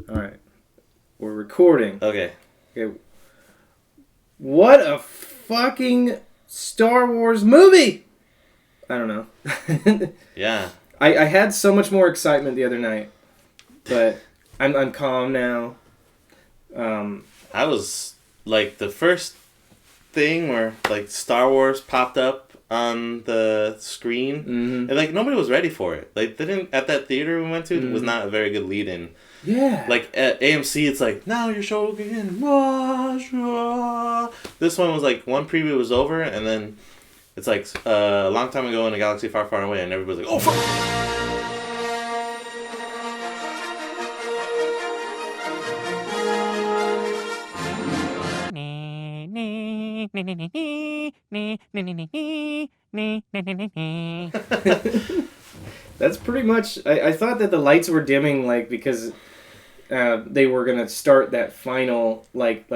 All right, we're recording. Okay. Okay. What a fucking Star Wars movie! I don't know. Yeah. I had so much more excitement the other night, but I'm calm now. I was like the first thing where like Star Wars popped up on the screen, and like nobody was ready for it. Like they didn't at that theater we went to. It was not a very good lead-in. Yeah. Like at AMC, it's like now you're showing. This one was like one preview was over, and then it's like a long time ago in a galaxy far, far away, and everybody's like, "Oh fuck!" That's pretty much. I thought that the lights were dimming, like because they were gonna start that final like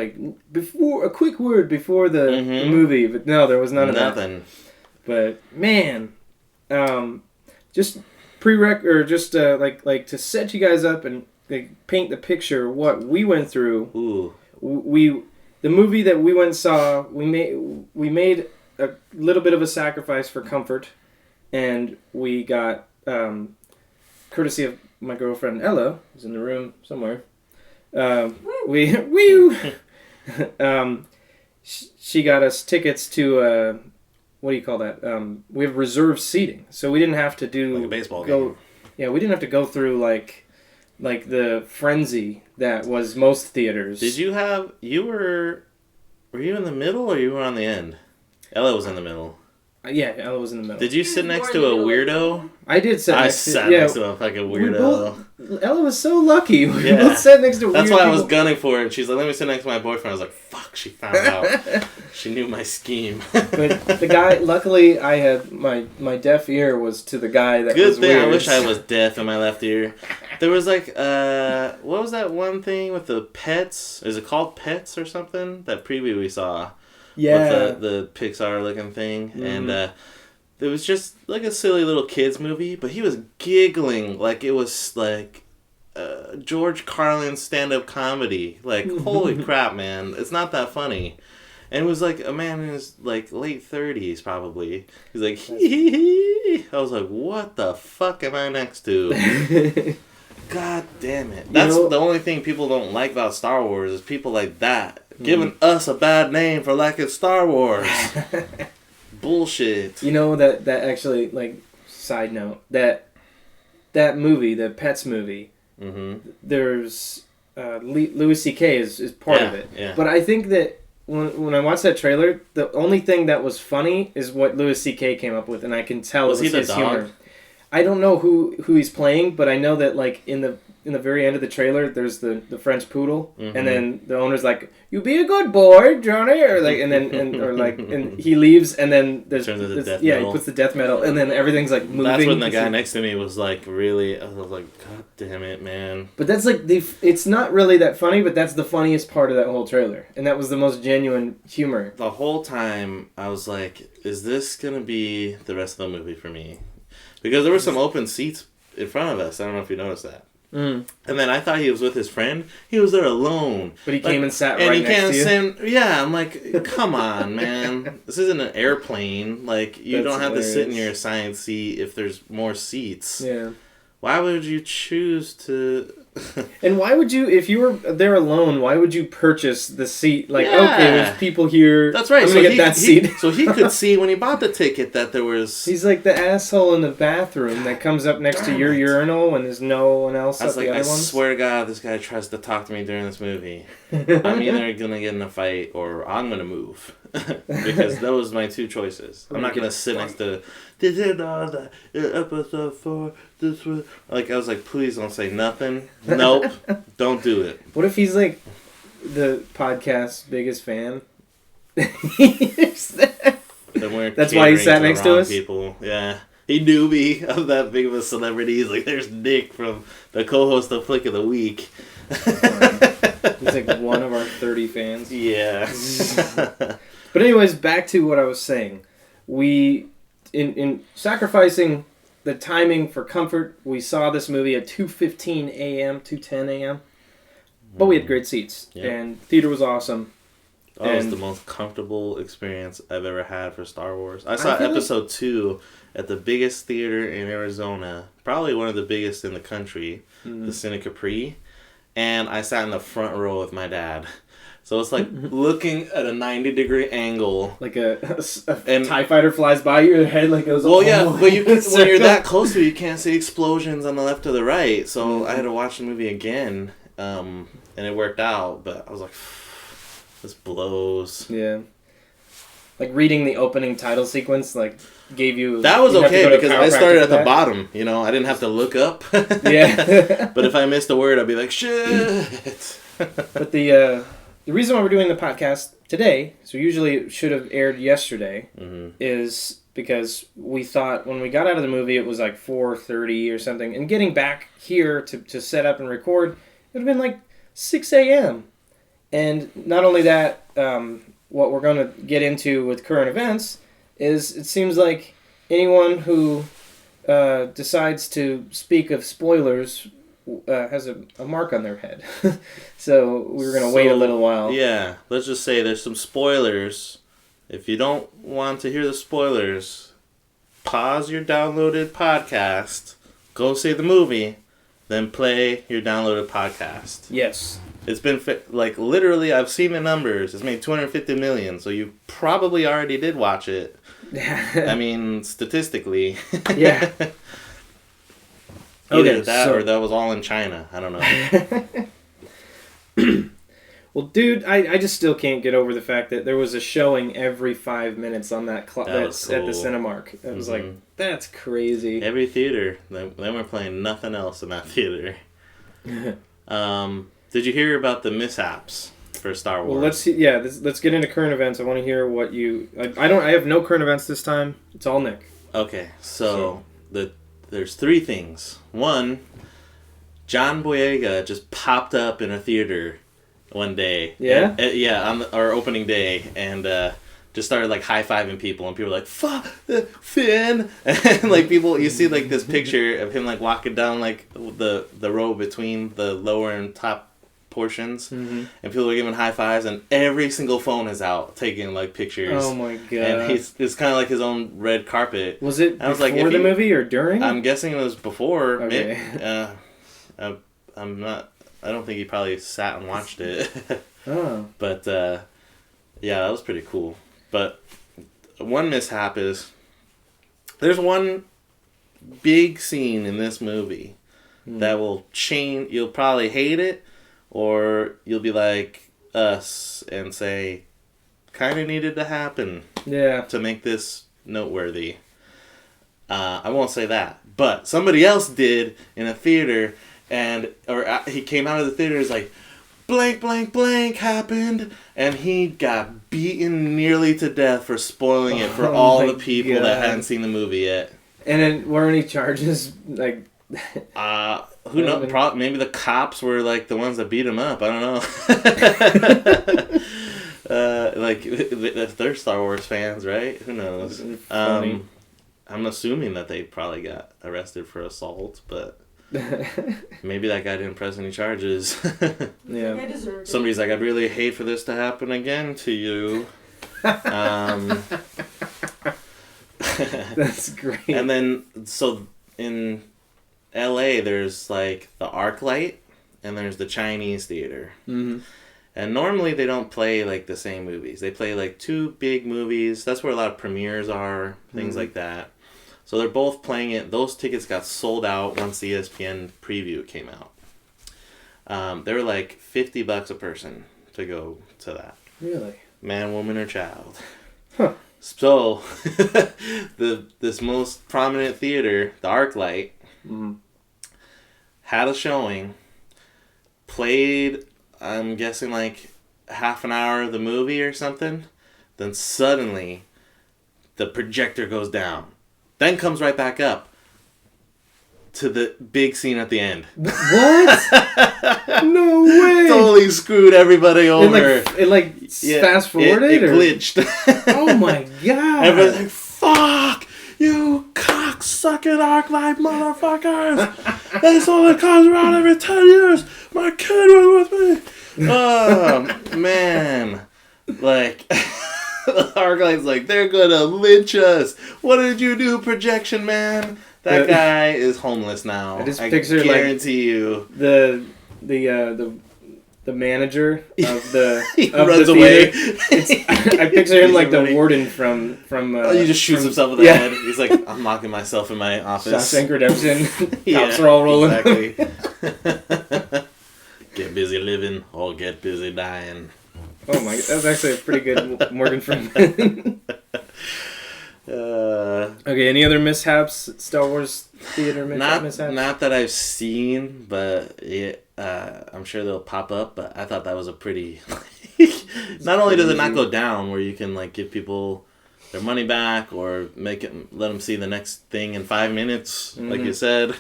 before a quick word before the movie, but no, there was none of that. Nothing. But man, just just like to set you guys up and like, paint the picture of what we went through. Ooh. The movie that we went and saw, we made a little bit of a sacrifice for comfort, and we got courtesy of my girlfriend Ella, who's in the room somewhere. She got us tickets to what do you call that? We have reserved seating, so we didn't have to do Like a baseball game. Yeah, we didn't have to go through like the frenzy that was most theaters. Did you have were you in the middle or you were on the end? Ella was in the middle. Yeah, Ella was in the middle. Did you sit next to a weirdo? I did sit. I next sat to, next to a fucking weirdo. Ella was so lucky. We Yeah. both sat next to weird That's why I was people. gunning for her, and she's like, "Let me sit next to my boyfriend." I was like, "Fuck!" She found out. She knew my scheme. But the guy, luckily, I had my deaf ear was to the guy that Good was thing weird. I wish I was deaf in my left ear. There was like, what was that one thing with the pets? Is it called Pets or something? That preview we saw. Yeah. With the Pixar looking thing. And it was just like a silly little kids movie, but he was giggling like it was like George Carlin stand-up comedy. Like, holy crap, man. It's not that funny. And it was like a man in his like late 30s probably. He's like, hee hee hee. I was like, what the fuck am I next to? God damn it. That's the only thing people don't like about Star Wars is people like that. Giving us a bad name for liking Star Wars. Bullshit. You know that actually, like, side note, that movie, the Pets movie, there's Louis C.K. is part of it. Yeah. But I think that when I watched that trailer, the only thing that was funny is what Louis C.K. came up with, and I can tell Was it was he the his dog? humor. I don't know who he's playing, but I know that like in the very end of the trailer, there's the French poodle, and then the owner's like, "You be a good boy, Johnny," or like, and then and he leaves, and then there's Turns into death he metal. puts the death metal, and then everything's like moving. That's when the guy next to me was like, really, I was like, God damn it, man. But that's like it's not really that funny, but that's the funniest part of that whole trailer, and that was the most genuine humor. The whole time, I was like, is this going to be the rest of the movie for me? Because there were some open seats in front of us. I don't know if you noticed that. And then I thought he was with his friend. He was there alone. But he came and sat and right you next can't to you. send. Yeah, I'm like, come on, man. This isn't an airplane. Like, you That's don't have to sit in hilarious. your assigned seat if there's more seats. Yeah. Why would you choose to... And why would you, if you were there alone, why would you purchase the seat? Like, Yeah. okay, there's people here. That's right. I'm gonna get that seat. So he could see when he bought the ticket that there was... He's like the asshole in the bathroom that comes up next to your urinal when there's no one else I at was the like, other I ones. swear to God, this guy tries to talk to me during this movie. I'm either gonna get in a fight or I'm gonna move. Because those are my two choices. I'm not gonna sit next to this is all the episode 4. This was like I was like, please don't say nothing. Nope, don't do it. What if he's like the podcast's biggest fan? Then we're That's why he catering sat the next to wrong us? People, yeah. He knew me. I'm that big of a celebrity. He's like, there's Nick from the co-host of Flick of the Week. He's like one of our 30 fans. Yeah. But anyways, back to what I was saying. We, in sacrificing the timing for comfort, we saw this movie at 2:15 a.m., 2:10 a.m. But we had great seats, Yep. and theater was awesome. That was And- the most comfortable experience I've ever had for Star Wars. I saw feel like- episode 2 at the biggest theater in Arizona, probably one of the biggest in the country, the Cine Capri, and I sat in the front row with my dad. So it's like looking at a 90-degree angle. Like a And- TIE fighter flies by your head, like goes. Well, yeah, oh, but when you're circle. that close to it, you can't see explosions on the left or the right. So I had to watch the movie again, and it worked out. But I was like, this blows. Yeah. Like reading the opening title sequence, like gave you. That was you'd have to okay go to because I chiropractor started for at the that. bottom. You know, I didn't have to look up. Yeah. But if I missed a word, I'd be like, shit. But the reason why we're doing the podcast today, so usually it should have aired yesterday, is because we thought when we got out of the movie it was like 4:30 or something, and getting back here to set up and record, it would have been like 6 a.m. And not only that, what we're going to get into with current events is it seems like anyone who decides to speak of spoilers has a mark on their head. So we were going to wait a little while. Yeah, let's just say there's some spoilers. If you don't want to hear the spoilers, pause your downloaded podcast, go see the movie, then play your downloaded podcast. Yes. It's been, like, literally, I've seen the numbers. It's made $250 million, so you probably already did watch it. I mean, statistically. Yeah. Either Okay, that so- or that was all in China. I don't know. Well, dude, I just still can't get over the fact that there was a showing every 5 minutes on that That was at the cool. Cinemark. It was like, that's crazy. Every theater. They were playing nothing else in that theater. Did you hear about the mishaps for Star Wars? Well, let's get into current events. I want to hear what you. I have no current events this time. It's all Nick. Okay, so there's 3 things. One, John Boyega just popped up in a theater one day. Yeah? Yeah, on our opening day, and just started like high-fiving people, and people were like, "Fuck, Finn!" And like people, you see like this picture of him like walking down like the row between the lower and top portions, and people are giving high fives, and every single phone is out taking like pictures. Oh my god! And it's kind of like his own red carpet. Was it I was before like, the movie or during? I'm guessing it was before. Okay. I'm not. I don't think he probably sat and watched it. Oh. But yeah, that was pretty cool. But one mishap is there's one big scene in this movie that will change. You'll probably hate it, or you'll be like us and say, kind of needed to happen Yeah. to make this noteworthy. I won't say that, but somebody else did in a theater, he came out of the theater and was like, blank, blank, blank happened, and he got beaten nearly to death for spoiling it for Oh all my the people God. that hadn't seen the movie yet. And then were any charges like? Who knows? Maybe the cops were like the ones that beat him up. I don't know. Like if they're Star Wars fans, right? Who knows? Funny. I'm assuming that they probably got arrested for assault, but maybe that guy didn't press any charges. Yeah. I deserved it. Somebody's like, I'd really hate for this to happen again to you. That's great. And then, so in LA, there's like the ArcLight, and there's the Chinese theater. Mm-hmm. And normally they don't play like the same movies. They play like 2 big movies. That's where a lot of premieres are, things like that. So they're both playing it. Those tickets got sold out once the ESPN preview came out. They were like $50 a person to go to that. Really? Man, woman, or child. Huh. So, this most prominent theater, the ArcLight, had a showing, played, I'm guessing like half an hour of the movie or something, then suddenly the projector goes down. Then comes right back up to the big scene at the end. What? No way! Totally screwed everybody over. Fast forwarded? It or? glitched. Oh my god! Everybody's like, fuck! You cocksucking ArcLight motherfuckers! This only comes around every 10 years! My kid was with me! Oh man, like Arclight's like they're gonna lynch us. What did you do, projection man? That guy is homeless now. I just picture guarantee you the manager of the he of runs the away. I picture him like the running. warden from he just shoots himself in the head. He's like, I'm locking myself in my office. Shawshank Redemption. Yeah, Cops are all rolling. Exactly. Get busy living or get busy dying. Oh my, that's actually a pretty good Morgan Freeman. Okay, any other mishaps? Star Wars theater mishaps? Not that I've seen, but I'm sure they'll pop up. But I thought that was a pretty. Not only does it not go down, where you can like give people their money back or let them see the next thing in 5 minutes, like you said.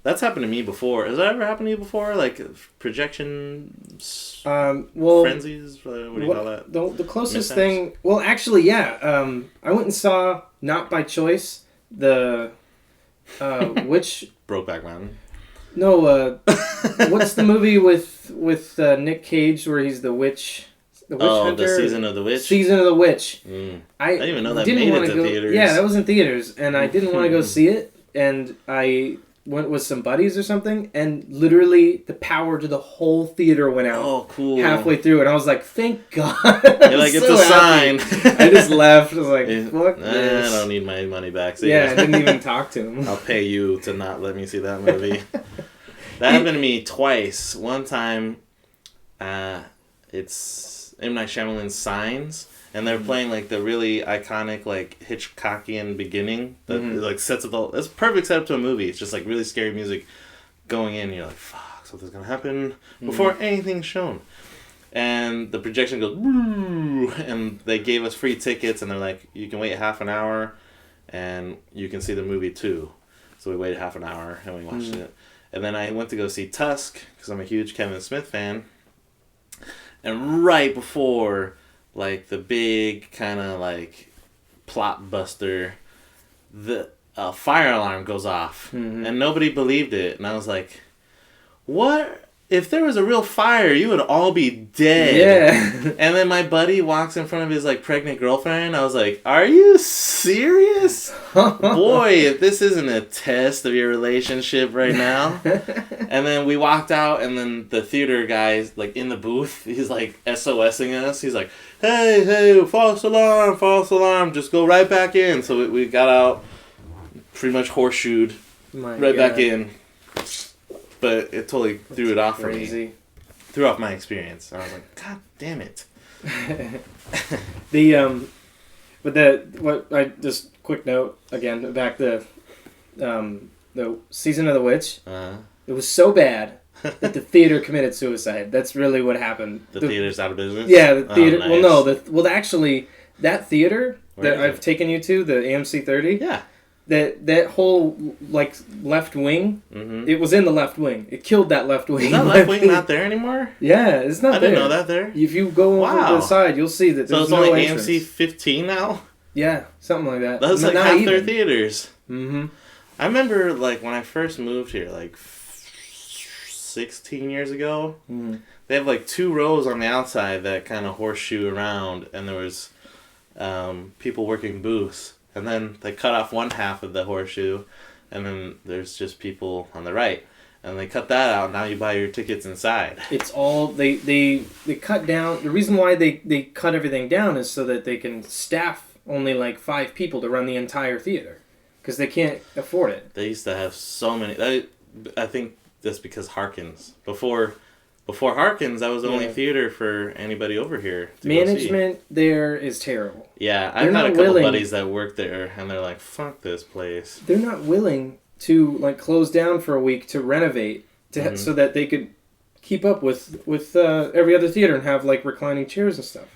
That's happened to me before. Has that ever happened to you before? Like projections, frenzies? What do you call that? The closest thing... Well, actually, yeah. I went and saw, not by choice, the... which... Brokeback Mountain. No, what's the movie with Nick Cage where he's the witch... The Witch Hunter? The Season of the Witch? Season of the Witch. I didn't even know that made it to theaters. Yeah, that was in theaters, and I didn't want to go see it, and I... went with some buddies or something, and literally the power to the whole theater went out. Oh, cool! Halfway through, and I was like, "Thank God!" You're like, it's a sign. I just left. I was like, "Fuck this!" I don't need my money back. So I didn't even talk to him. I'll pay you to not let me see that movie. That happened to me twice. One time, it's M. Night Shyamalan's Signs. And they're playing like the really iconic like Hitchcockian beginning that like sets up it's a perfect setup to a movie. It's just like really scary music going in. You're like, fuck, something's gonna happen before anything's shown. And the projection goes, woo, and they gave us free tickets, and they're like, you can wait half an hour, and you can see the movie too. So we waited half an hour and we watched it. And then I went to go see Tusk because I'm a huge Kevin Smith fan. And right before like the big kind of like plot buster, the fire alarm goes off and nobody believed it, and I was like, what if there was a real fire? You would all be dead. Yeah. And then my buddy walks in front of his like pregnant girlfriend. I was like, are you serious? Boy, if this isn't a test of your relationship right now. And then we walked out, and then the theater guy's like in the booth, he's like SOSing us. He's like, hey, false alarm, just go right back in. So we got out, pretty much horseshoed, back in. But it totally threw it off for me. Threw off my experience. I was like, God damn it. Just quick note again, back the Season of the Witch. It was so bad that the theater committed suicide. That's really what happened. The theater's out of business? Yeah, the theater. Oh, nice. Well, no, actually, that theater that I've taken you to, the AMC 30. Yeah. That whole like left wing, it was in the left wing. It killed that left wing. Is that left wing not there anymore? Yeah, it's not there. I didn't know that there. If you go over to the side, you'll see that there's no entrance. So it's only AMC 15 now? Yeah, something like that. That's like half their theaters. Mm-hmm. I remember like when I first moved here, like 16 years ago, they have like 2 rows on the outside that kind of horseshoe around, and there was people working booths. And then they cut off one half of the horseshoe, and then there's just people on the right. And they cut that out. Now you buy your tickets inside. It's all they cut down. The reason why they cut everything down is so that they can staff only like 5 people to run the entire theater, because they can't afford it. They used to have so many. I think that's because Harkins Before Harkins, that was the only theater for anybody over here to Management go see. There is terrible. Yeah, I've had a couple buddies that work there, and they're like, fuck this place. They're not willing to like close down for a week to renovate so that they could keep up with every other theater and have like reclining chairs and stuff.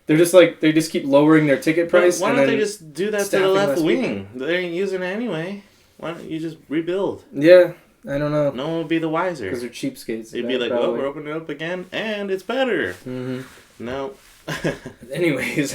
They're just like, they just keep lowering their ticket price. Why don't they just do that to the left wing? They ain't using it anyway. Why don't you just rebuild? Yeah. I don't know. No one would be the wiser. Because they're cheapskates. They'd be like, well, we're opening it up again, and it's better. Mm-hmm. No. Anyways.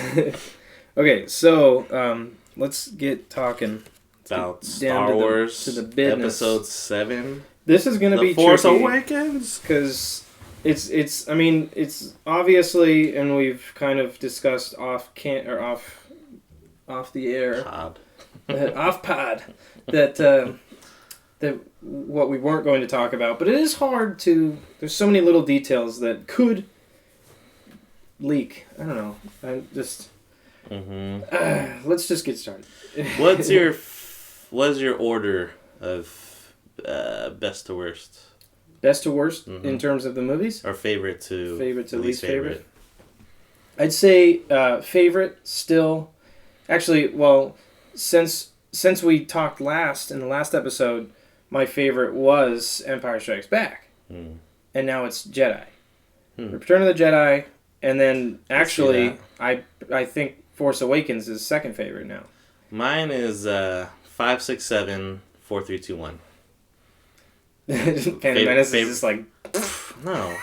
Okay, so let's get talking. About Star Wars to the business. Episode 7. This is going to be Force tricky. Awakens. Because I mean, it's obviously, and we've kind of discussed off the air, Pod. off pod, that that what we weren't going to talk about. But it is hard to. There's so many little details that could leak. I don't know. I just. Let's just get started. What's your order of best to worst? Best to worst in terms of the movies? Or favorite to least favorite? I'd say favorite still. Actually, well, since we talked last in the last episode, my favorite was Empire Strikes Back. And now it's Jedi. Return of the Jedi, and then actually I think Force Awakens is second favorite now. Mine is 5, 6, 7, 4, 3, 2, 1. Phantom Menace is just like... No.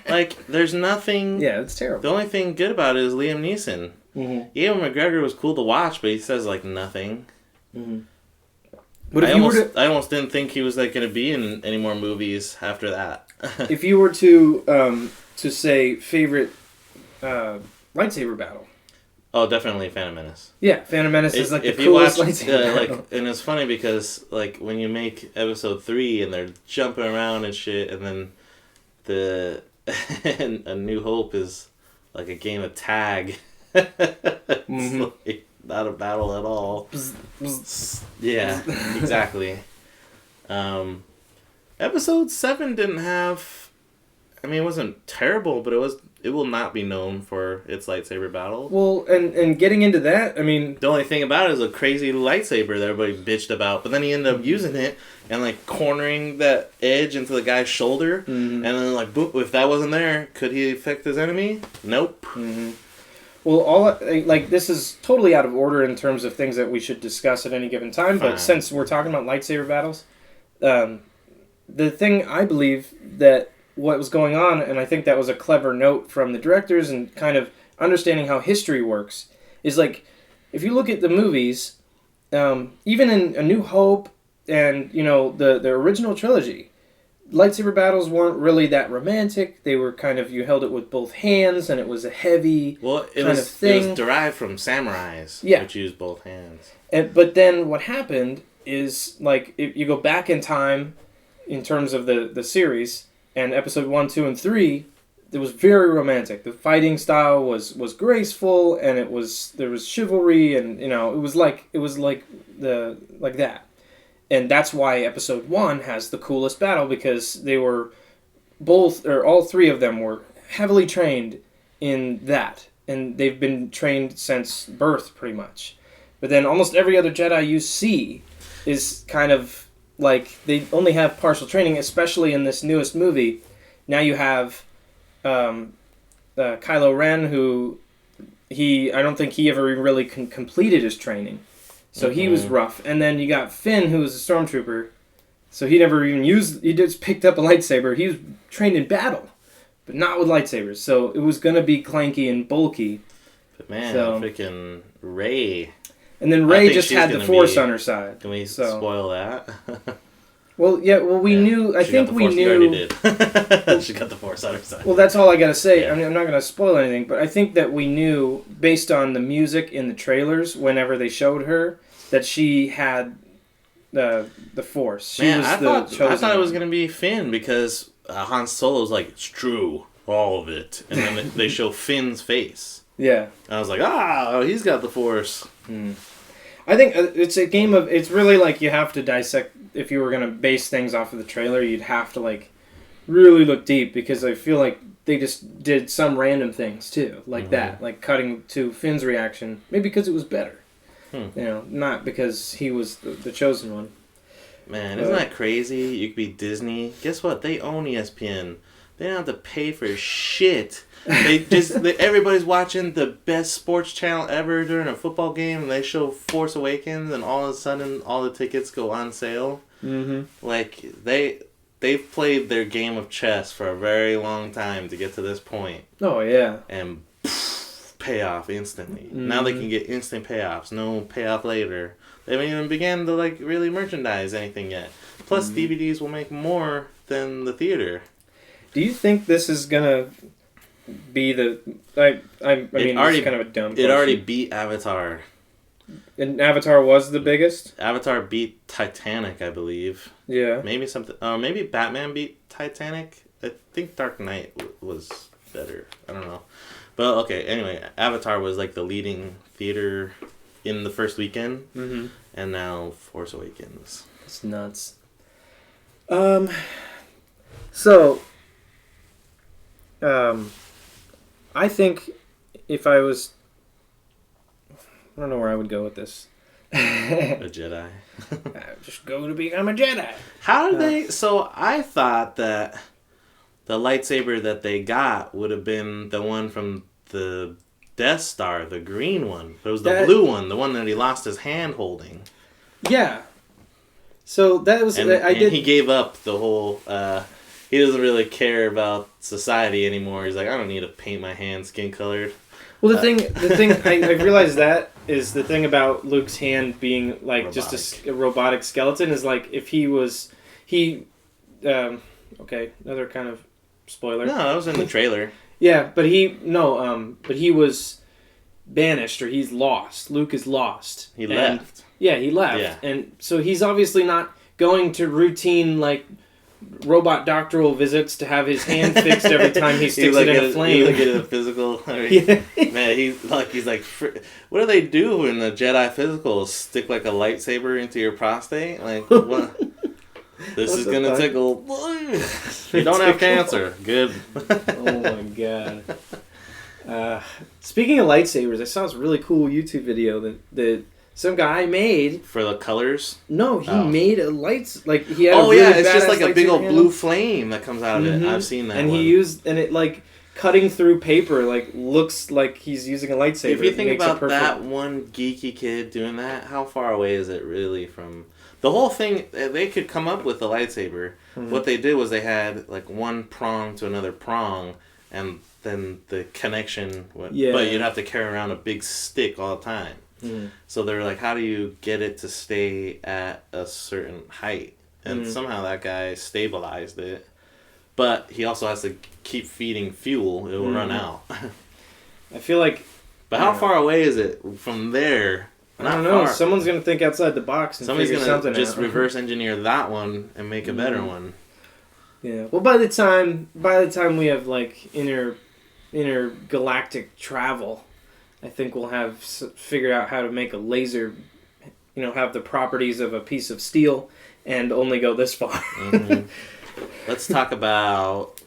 Like, there's nothing... Yeah, it's terrible. The only thing good about it is Liam Neeson. Ewan McGregor was cool to watch, but he says, like, nothing. But I almost didn't think he was, like, going to be in any more movies after that. If you were to say favorite lightsaber battle... Oh, definitely Phantom Menace. Yeah, Phantom Menace is like the coolest lightsaber battle. And it's funny because like when you make episode 3 and they're jumping around and shit, and then A New Hope is like a game of tag. It's like not a battle at all. Yeah, exactly. Episode 7 didn't have. I mean, it wasn't terrible, but it will not be known for its lightsaber battle. Well, and getting into that, I mean... The only thing about it is a crazy lightsaber that everybody bitched about, but then he ended up using it and, like, cornering that edge into the guy's shoulder, and then, like, boom, if that wasn't there, could he affect his enemy? Nope. Well, this is totally out of order in terms of things that we should discuss at any given time, but since we're talking about lightsaber battles, the thing I believe that... what was going on, and I think that was a clever note from the directors and kind of understanding how history works, is like, if you look at the movies, even in A New Hope and, you know, the original trilogy, lightsaber battles weren't really that romantic. They were kind of, you held it with both hands, and it was a heavy kind of thing. It was derived from samurais, which used both hands. But then what happened is, like, if you go back in time in terms of the series... And episode 1, 2, and 3, it was very romantic. The fighting style was graceful, and there was chivalry, and you know it was like that. And that's why episode 1 has the coolest battle, because they were all three of them were heavily trained in that, and they've been trained since birth pretty much. But then almost every other Jedi you see is kind of like, they only have partial training, especially in this newest movie. Now you have Kylo Ren, who I don't think he ever really completed his training. So he was rough. And then you got Finn, who was a stormtrooper. So he never even he just picked up a lightsaber. He was trained in battle, but not with lightsabers. So it was going to be clanky and bulky. But man, freaking Rey... And then Rey just had the Force on her side. Can we spoil that? Well, yeah. Well, we knew. I think we knew. She already did. She got the Force on her side. Well, that's all I gotta say. Yeah. I mean, I'm not gonna spoil anything, but I think that we knew, based on the music in the trailers, whenever they showed her, that she had the Force. I thought it was gonna be Finn, because Han Solo's like, it's true, all of it, and then they show Finn's face. Yeah. And I was like, he's got the Force. I think it's a game of... It's really like you have to dissect... If you were going to base things off of the trailer, you'd have to, like, really look deep, because I feel like they just did some random things, too. Like that. Like cutting to Finn's reaction. Maybe because it was better. You know, not because he was the chosen one. Man, isn't that crazy? You could be Disney. Guess what? They own ESPN. They don't have to pay for shit. Everybody's watching the best sports channel ever during a football game, and they show Force Awakens, and all of a sudden, all the tickets go on sale. Like, they've played their game of chess for a very long time to get to this point. Oh, yeah. And payoff instantly. Now they can get instant payoffs. No payoff later. They haven't even began to, like, really merchandise anything yet. Plus, DVDs will make more than the theater. Do you think this is gonna be the? I mean, it's kind of a dumb question. It already beat Avatar. And Avatar was the biggest? Avatar beat Titanic, I believe. Yeah. Maybe something. Maybe Batman beat Titanic. I think Dark Knight was better. I don't know. But okay. Anyway, Avatar was like the leading theater in the first weekend, and now Force Awakens. It's nuts. So. I think if I was. I don't know where I would go with this. A Jedi. Just go to become a Jedi. How did they... So I thought that the lightsaber that they got would have been the one from the Death Star, the green one. But it was the blue one, the one that he lost his hand holding. Yeah. So that was... And he gave up the whole... he doesn't really care about society anymore. He's like, I don't need to paint my hand skin colored. Well, the thing I realized that is the thing about Luke's hand being like robotic. Just a robotic skeleton is like if he was okay, another kind of spoiler. No, that was in the trailer. Yeah, but he was banished or he's lost. Luke is lost. He left. Yeah, he left. Yeah. And so he's obviously not going to routine like robot doctoral visits to have his hand fixed every time he sticks it in a flame. He get a physical. Man, he's like, what do they do in the Jedi physicals? Stick like a lightsaber into your prostate? Like, what? This is gonna tickle. You don't have cancer. Good. Oh my god. Speaking of lightsabers, I saw this really cool YouTube video that some guy made for the colors. No, he made a lights like he had. Oh, it's just like a big old blue flame that comes out of it. I've seen that. And he used it like cutting through paper, like looks like he's using a lightsaber. If you think about that one geeky kid doing that, how far away is it really from the whole thing? They could come up with a lightsaber. What they did was they had like one prong to another prong, and then the connection. But you'd have to carry around a big stick all the time. So they're like, how do you get it to stay at a certain height? And somehow that guy stabilized it. But he also has to keep feeding fuel. It will run out. I feel like... But how far away is it from there? I don't know. Far. Someone's going to think outside the box and somebody's figure something out. Somebody's going to just reverse engineer that one and make a better one. Yeah. Well, by the time we have like intergalactic travel... I think we'll have figured out how to make a laser, have the properties of a piece of steel and only go this far. Let's talk about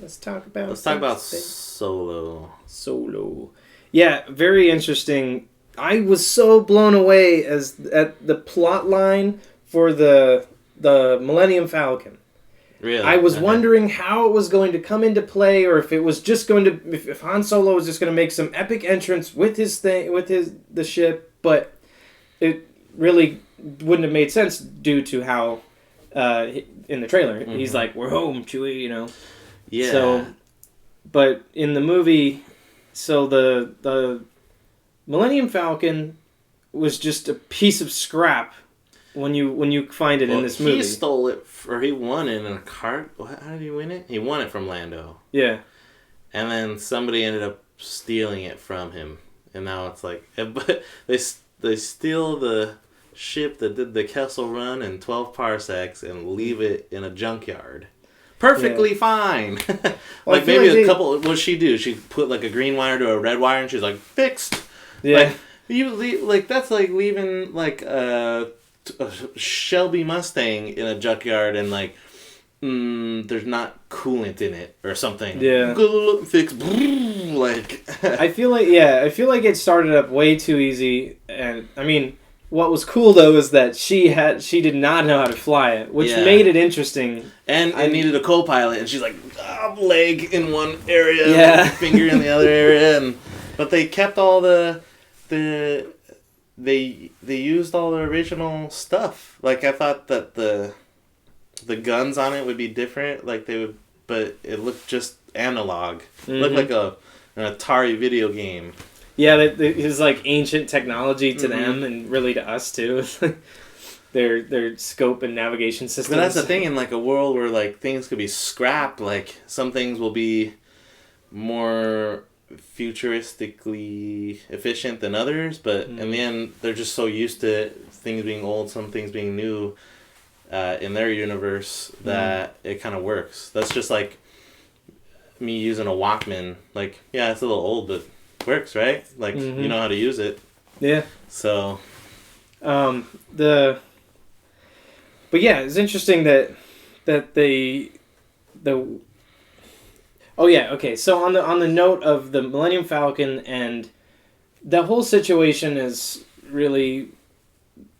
Solo. Solo. Yeah, very interesting. I was so blown away at the plot line for the Millennium Falcon. Really? I was wondering how it was going to come into play, or if it was just going to, if Han Solo was just going to make some epic entrance with the ship, but it really wouldn't have made sense due to how, in the trailer, he's like, "We're home, Chewie," Yeah. So, but in the movie, so the Millennium Falcon was just a piece of scrap. When you find it in this movie. He stole it, or he won it in a cart. How did he win it? He won it from Lando. Yeah. And then somebody ended up stealing it from him. And now it's like... But they steal the ship that did the Kessel Run in 12 parsecs and leave it in a junkyard. Perfectly fine. Like maybe a couple... What'd she do? She put like a green wire to a red wire and she's like, fixed! Yeah. That's like leaving like a Shelby Mustang in a junkyard and like there's not coolant in it or something. Yeah. Fix like I feel like it started up way too easy, and I mean what was cool though is that she did not know how to fly it, which made it interesting. And I needed a co-pilot, and she's like leg in one area, finger in the other area, but they kept all They used all the original stuff. Like I thought that the guns on it would be different. Like they would, but it looked just analog. It looked like an Atari video game. Yeah, it was like ancient technology to them and really to us too. their scope and navigation systems. But that's the thing, in like a world where like things could be scrapped, like some things will be more futuristically efficient than others, but in the end they're just so used to things being old, some things being new in their universe that it kind of works. That's just like me using a Walkman. Like, yeah, it's a little old, but works, right? Like, you know how to use it. Yeah. So but yeah, it's interesting that the oh yeah, okay. So on the note of the Millennium Falcon, and the whole situation is really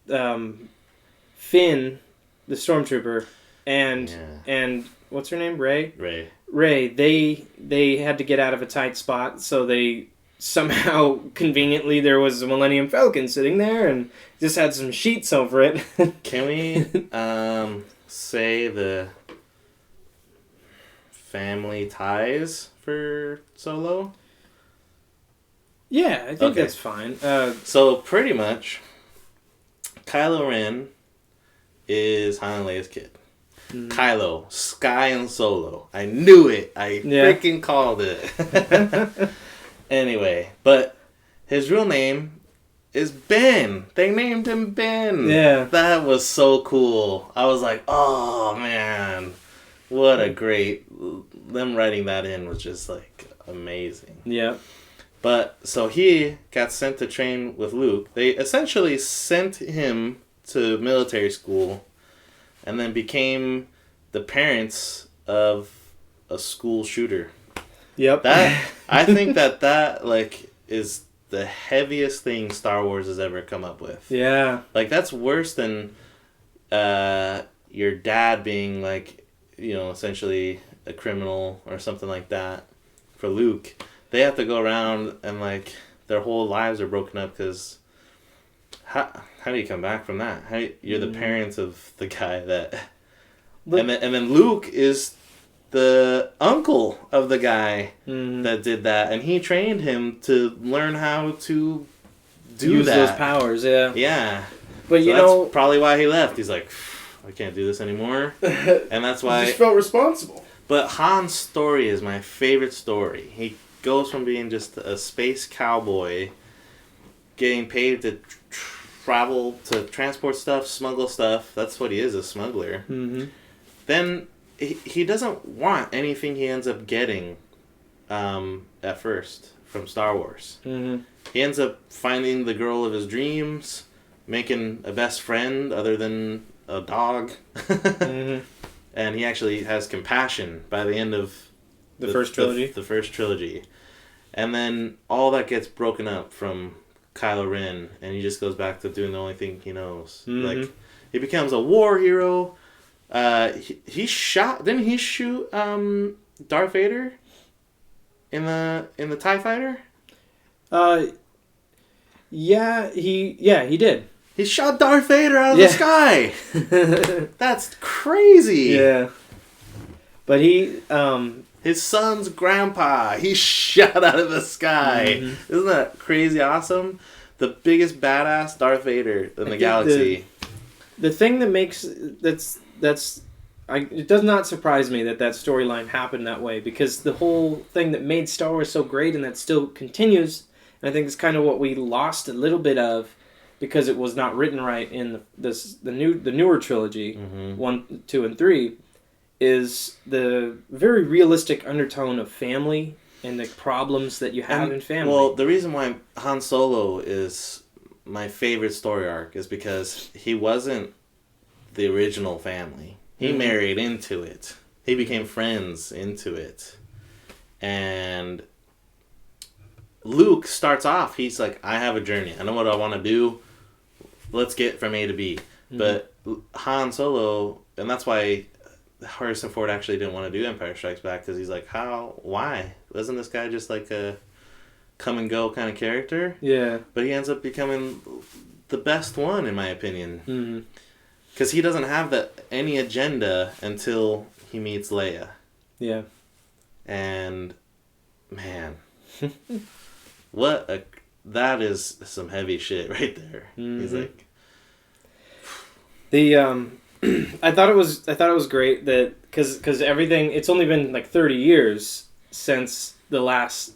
Finn, the stormtrooper, and what's her name? Rey. They had to get out of a tight spot, so they somehow conveniently there was a Millennium Falcon sitting there and just had some sheets over it. Can we say the family ties for Solo? Yeah, I think that's fine. So pretty much, Kylo Ren is Han and Leia's kid. Kylo, Sky and Solo. I knew it. I freaking called it. Anyway, but his real name is Ben. They named him Ben. Yeah. That was so cool. I was like, oh man, what a great... Them writing that in was just like amazing. Yeah. But so he got sent to train with Luke. They essentially sent him to military school and then became the parents of a school shooter. Yep. I think that like is the heaviest thing Star Wars has ever come up with. Yeah. Like that's worse than your dad being like, you know, essentially a criminal or something like that. For Luke, they have to go around and like their whole lives are broken up because how do you come back from that? You're the parents of the guy that, and then Luke is the uncle of the guy that did that, and he trained him to learn how to use those powers. Yeah. Yeah. But so that's probably why he left. He's like, I can't do this anymore, and that's why he just felt responsible. But Han's story is my favorite story. He goes from being just a space cowboy, getting paid to travel, to transport stuff, smuggle stuff. That's what he is, a smuggler. Mm-hmm. Then he doesn't want anything he ends up getting at first from Star Wars. Mm-hmm. He ends up finding the girl of his dreams, making a best friend other than a dog. Mm-hmm. And he actually has compassion by the end of the first trilogy. The first trilogy. And then all that gets broken up from Kylo Ren, and he just goes back to doing the only thing he knows. Mm-hmm. Like, he becomes a war hero. He shot... Didn't he shoot Darth Vader in the TIE Fighter? Yeah, he did. He shot Darth Vader out of the sky. That's crazy. Yeah. But his son's grandpa, he shot out of the sky. Mm-hmm. Isn't that crazy awesome? The biggest badass Darth Vader in the galaxy. The thing that makes it does not surprise me that storyline happened that way, because the whole thing that made Star Wars so great, and that still continues, and I think it's kind of what we lost a little bit of, because it was not written right in the newer trilogy, 1, 2, and 3, is the very realistic undertone of family and the problems that you have in family. Well, the reason why Han Solo is my favorite story arc is because he wasn't the original family. He married into it. He became friends into it. And Luke starts off, he's like, I have a journey. I know what I want to do. Let's get from A to B. Mm-hmm. But Han Solo, and that's why Harrison Ford actually didn't want to do Empire Strikes Back, because he's like, why? Wasn't this guy just like a come and go kind of character? Yeah. But he ends up becoming the best one, in my opinion. Because he doesn't have any agenda until he meets Leia. Yeah. And, man, that is some heavy shit right there. Mm-hmm. He's like, The I thought it was great that because everything, it's only been like 30 years since the last,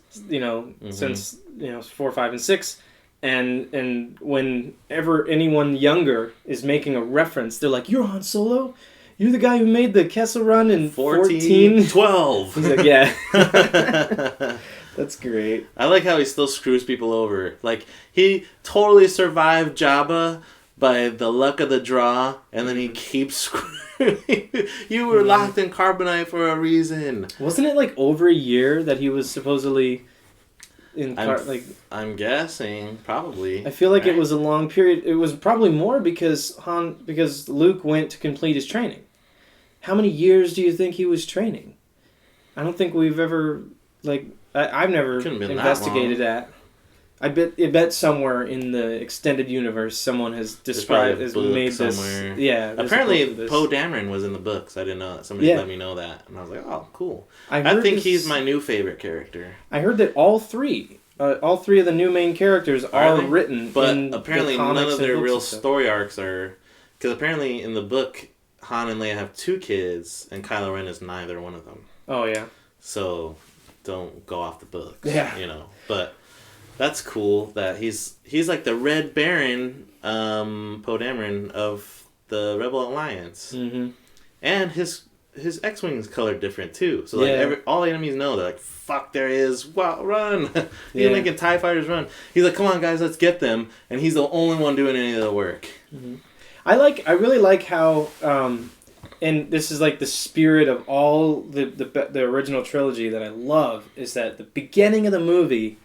since 4, 5, and 6, and whenever anyone younger is making a reference, they're like, "You're Han Solo? You're the guy who made the Kessel Run in 14?" 12. He's like, "Yeah." That's great. I like how he still screws people over. Like, he totally survived Jabba by the luck of the draw, and then he keeps screwing. You were locked in carbonite for a reason. Wasn't it like over a year that he was supposedly in I'm guessing, probably. I feel like it was a long period. It was probably more because Luke went to complete his training. How many years do you think he was training? I don't think we've ever I've never investigated that. I bet somewhere in the extended universe someone has described made somewhere. This. Yeah. Apparently, Poe Dameron was in the books. I didn't know that. Somebody let me know that, and I was like, "Oh, cool." I think he's my new favorite character. I heard that all three of the new main characters are written, but apparently none of their real story arcs are. Because apparently in the book, Han and Leia have 2 kids, and Kylo Ren is neither one of them. Oh yeah. So, don't go off the books. Yeah. But. That's cool that he's like the Red Baron, Poe Dameron of the Rebel Alliance, and his X-wing is colored different too. So all the enemies know, they're like, "Fuck, there he is! Wow, run!" He's making TIE fighters run. He's like, "Come on, guys, let's get them!" And he's the only one doing any of the work. Mm-hmm. I really like how, and this is like the spirit of all the original trilogy that I love, is that the beginning of the movie.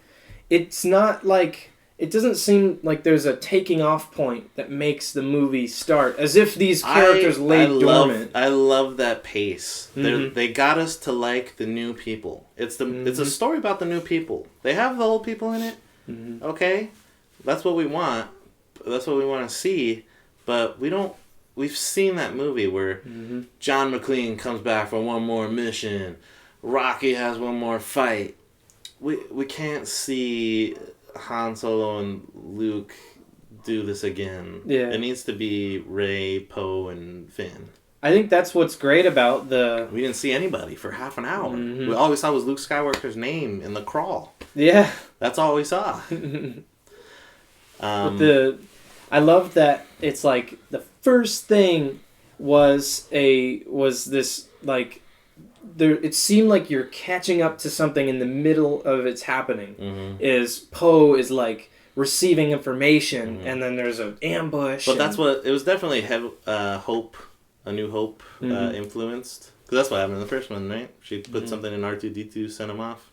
It's not like... It doesn't seem like there's a taking off point that makes the movie start, as if these characters lay dormant. I love that pace. They got us to like the new people. It's a story about the new people. They have the old people in it. Mm-hmm. Okay? That's what we want. That's what we want to see. But we don't... We've seen that movie where John McClane comes back for one more mission. Rocky has one more fight. We can't see Han Solo and Luke do this again. Yeah. It needs to be Rey, Poe, and Finn. I think that's what's great about We didn't see anybody for half an hour. Mm-hmm. All we saw was Luke Skywalker's name in the crawl. Yeah. That's all we saw. I love that it's like the first thing was this like... it seemed like you're catching up to something in the middle of it's happening. Is Poe is like receiving information, and then there's an ambush. But that's what it was. Definitely Hope, A New Hope influenced, because that's what happened in the first one, right? She put something in R2-D2, sent him off.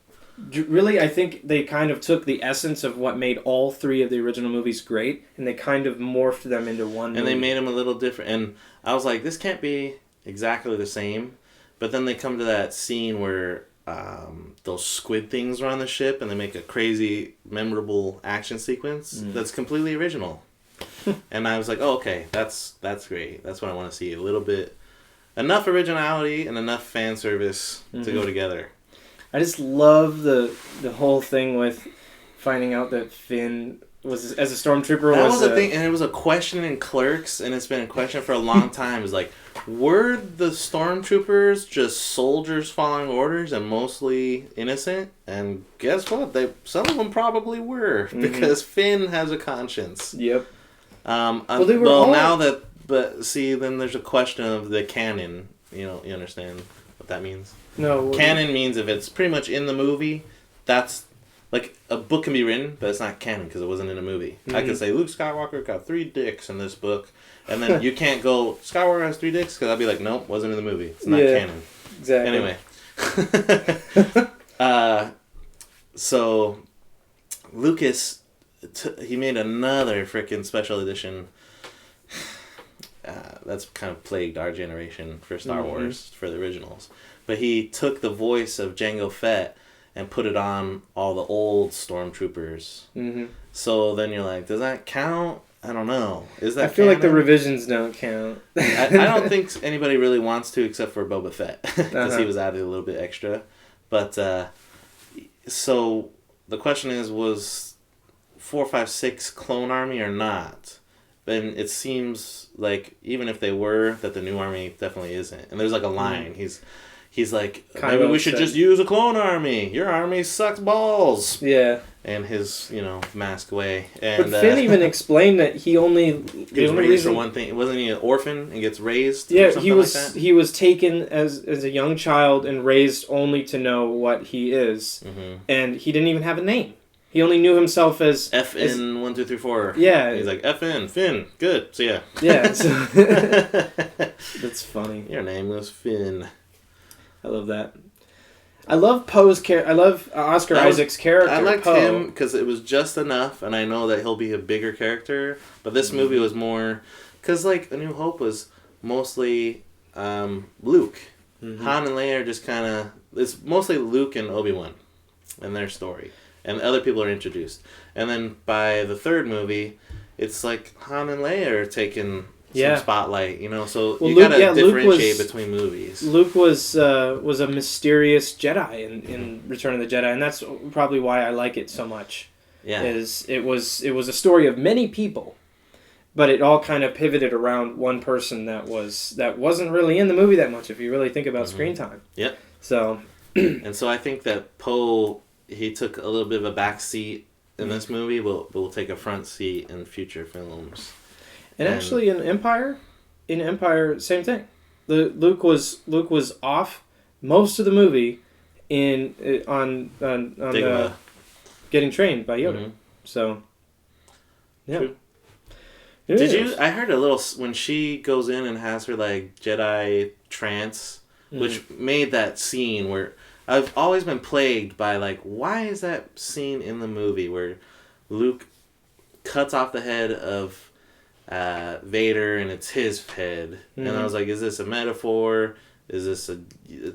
Really, I think they kind of took the essence of what made all 3 of the original movies great, and they kind of morphed them into one. And movie. They made them a little different. And I was like, this can't be exactly the same. But then they come to that scene where those squid things are on the ship and they make a crazy, memorable action sequence that's completely original. And I was like, oh, okay, that's great. That's what I want to see. A little bit, enough originality and enough fan service to go together. I just love the whole thing with finding out that Finn was, as a stormtrooper, that was a thing, and it was a question in Clerks, and it's been a question for a long time. It's like, were the stormtroopers just soldiers following orders and mostly innocent? And guess what? Some of them probably were, because Finn has a conscience. Yep. But see, then there's a question of the canon. You understand what that means? No. Canon means if it's pretty much in the movie, that's... Like, a book can be written, but it's not canon because it wasn't in a movie. I could say, Luke Skywalker got 3 dicks in this book, and then you can't go, Skywalker has 3 dicks? Because I'd be like, nope, wasn't in the movie. It's not canon. Exactly. Anyway. So, Lucas, he made another freaking special edition that's kind of plagued our generation for Star Wars, for the originals. But he took the voice of Jango Fett and put it on all the old stormtroopers. So then you're like, does that count? I don't know. Is that? I feel like the revisions don't count. I don't think anybody really wants to, except for Boba Fett, because he was added a little bit extra. But so the question is, was 4, 5, 6 Clone Army or not? and it seems like even if they were, that the new army definitely isn't. And there's like a line. He's like, maybe we should just use a clone army. Your army sucks balls. Yeah. And his, mask away. And, but Finn even explained that he was raised for one thing. Wasn't he an orphan and gets raised? Yeah, he was taken as a young child and raised only to know what he is. Mm-hmm. And he didn't even have a name. He only knew himself as FN 1 2 3 4. Yeah. He's like FN Finn. Good. So yeah. Yeah. So that's funny. Your name was Finn. I love that. I love Poe's character. I love Oscar Isaac's character. I liked Poe. him because it was just enough, and I know that he'll be a bigger character. But this movie was more, because like A New Hope was mostly Luke. Mm-hmm. Han and Leia are just kind of, it's mostly Luke and Obi-Wan and their story, and other people are introduced. And then by the third movie, it's like Han and Leia are taking some spotlight, so you gotta differentiate between movies. Luke was a mysterious Jedi in Return of the Jedi, and that's probably why I like it so much. Yeah, it was a story of many people, but it all kind of pivoted around one person that wasn't really in the movie that much if you really think about screen time. Yep. So, and so I think that Poe, he took a little bit of a back seat in this movie, but will take a front seat in future films. And actually, in Empire, same thing. Luke was off most of the movie on getting trained by Yoda. Mm-hmm. So, yeah. True. Did you? I heard a little when she goes in and has her like Jedi trance, which made that scene where I've always been plagued by like, why is that scene in the movie where Luke cuts off the head of Vader and it's his head, and I was like, is this a metaphor? Is this a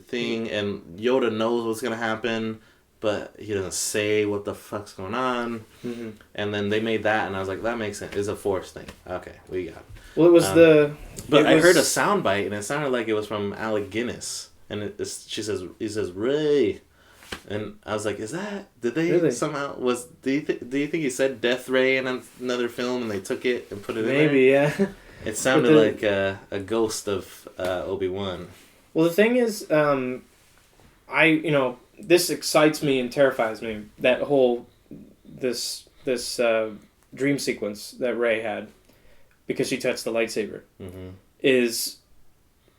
thing? And Yoda knows what's gonna happen, but he doesn't say what the fuck's going on. Mm-hmm. And then they made that, and I was like, that makes sense. It's a Force thing. Okay, we got it. Well, it was But I heard a soundbite, and it sounded like it was from Alec Guinness, and he says Rey. And I was like, "Is that? Did they really? Somehow was? Do you think he said Death Ray in another film and they took it and put it in there?" Maybe, yeah. It sounded like a ghost of Obi-Wan. Well, the thing is, this excites me and terrifies me. That whole this dream sequence that Rey had because she touched the lightsaber is,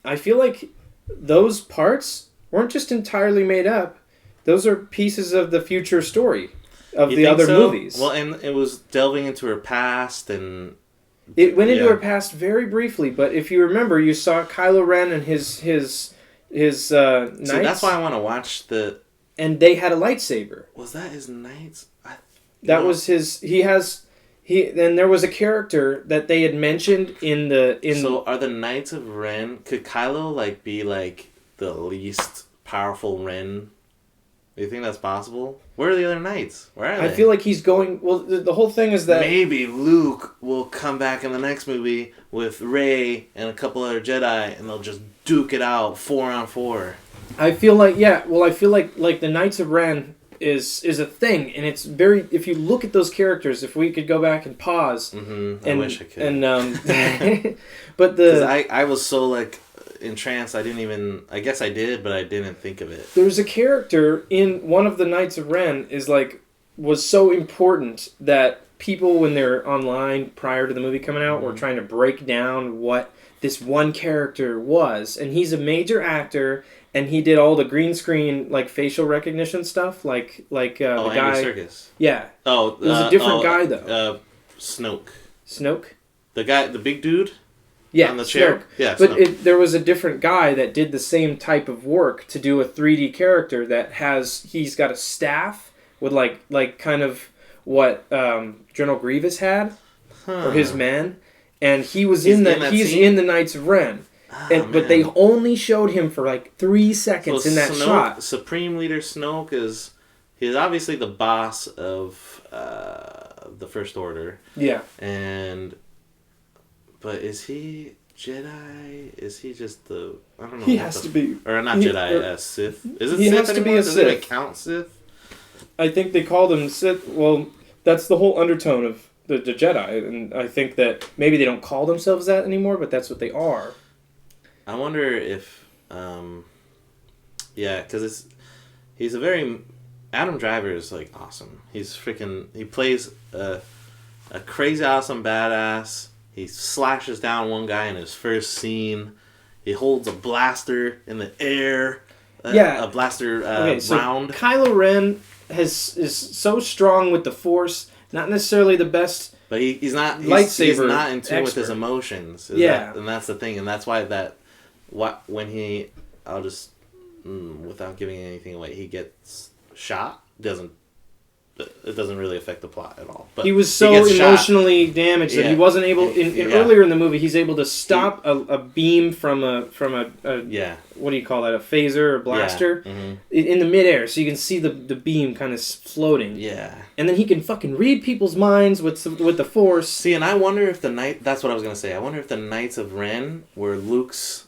I feel like those parts weren't just entirely made up. Those are pieces of the future story of the other movies. Well, and it was delving into her past, and it went into her past very briefly. But if you remember, you saw Kylo Ren and his knights. So that's why I want to watch the. And they had a lightsaber. Was that his knights? That was his. And there was a character that they had mentioned in the. So are the Knights of Ren? Could Kylo be the least powerful Ren? Do you think that's possible? Where are the other knights? Where are they? I feel like he's going... Well, the whole thing is that... Maybe Luke will come back in the next movie with Rey and a couple other Jedi, and they'll just duke it out 4-on-4. I feel like... Yeah, well, I feel like the Knights of Ren is a thing, and it's very... If you look at those characters, if we could go back and pause... Mm-hmm. I wish I could. And, but the... Because I was so, entranced, I guess I did, but I didn't think of it. There's a character in one of the Knights of Ren was so important that people, when they're online prior to the movie coming out, were trying to break down what this one character was. And he's a major actor, and he did all the green screen, facial recognition stuff, the Andy guy... Serkis. Yeah. Oh, it was a different guy, though. Snoke. Snoke? The guy, the big dude? Yeah, on the chair. Snoke. Yeah, but there was a different guy that did the same type of work to do a 3D character that he's got a staff with kind of what General Grievous had or his men, and he's in the Knights of Ren. But they only showed him for 3 seconds in that shot. Supreme Leader Snoke he's obviously the boss of the First Order. Yeah, But is he Jedi? Is he just the... I don't know. He has to be... Or not Jedi, Sith. Is it he Sith has anymore? To be a Does Sith. it count Sith? I think they called him Sith. Well, that's the whole undertone the Jedi, and I think that maybe they don't call themselves that anymore, but that's what they are. I wonder if, because he's a very Adam Driver is like awesome. He plays a crazy awesome badass. He slashes down one guy in his first scene. He holds a blaster in the air. A blaster round. Kylo Ren is so strong with the Force. Not necessarily the best. But he's not lightsaber. He's not in tune with his expert. emotions. And that's the thing, and that's why I'll just without giving anything away, he gets shot. It doesn't really affect the plot at all. But he was so emotionally damaged that he wasn't able. Earlier in the movie, he's able to stop a beam from a what do you call that? A phaser or blaster in the midair, so you can see the beam kind of floating. Yeah, and then he can fucking read people's minds with the Force. See, and I wonder if that's what I was gonna say. I wonder if the Knights of Ren were Luke's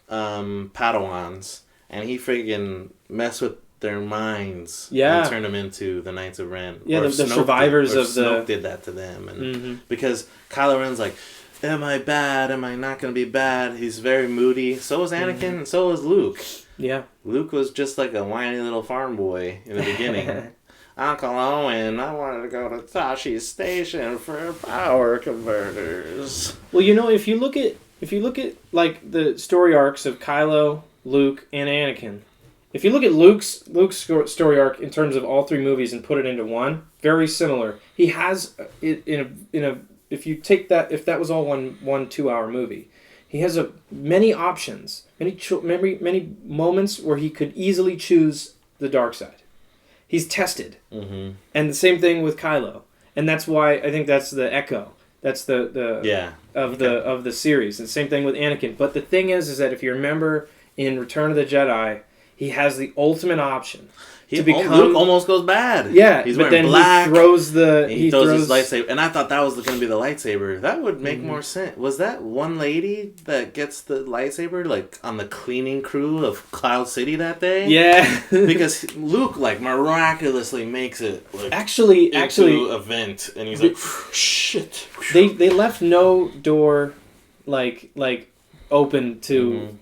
Padawans, and he friggin' messed with their minds and turned them into the Knights of Ren. Yeah, the survivors of Snoke did that to them. And because Kylo Ren's like, am I bad? Am I not going to be bad? He's very moody. So is Anakin, and so is Luke. Yeah. Luke was just like a whiny little farm boy in the beginning. Uncle Owen, I wanted to go to Tashi Station for power converters. Well, if you look at like the story arcs of Kylo, Luke, and Anakin, if you look at Luke's story arc in terms of all three movies and put it into one, very similar. He has if you take that, if that was all one 2 hour movie, he has many options, many moments where he could easily choose the dark side. He's tested, and the same thing with Kylo, and that's why I think that's the echo. That's of the series. And the same thing with Anakin. But the thing is that if you remember in Return of the Jedi, he has the ultimate option to become. Luke almost goes bad. Yeah, he's but wearing then black. He throws his lightsaber, and I thought that was going to be the lightsaber. That would make more sense. Was that one lady that gets the lightsaber like on the cleaning crew of Cloud City that day? Yeah, because Luke like miraculously makes it like actually into a vent, and he's like, shit. They left no door like open to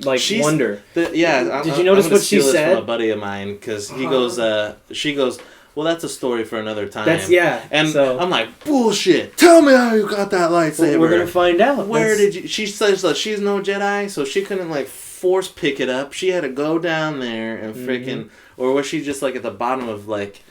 wonder. Did you notice what she said? From a buddy of mine, because she goes, well, that's a story for another time. And so, I'm like, bullshit. Tell me how you got that lightsaber. We're gonna find out. Did you? She says that she's no Jedi, so she couldn't like force pick it up. She had to go down there and freaking, or was she just like at the bottom of like.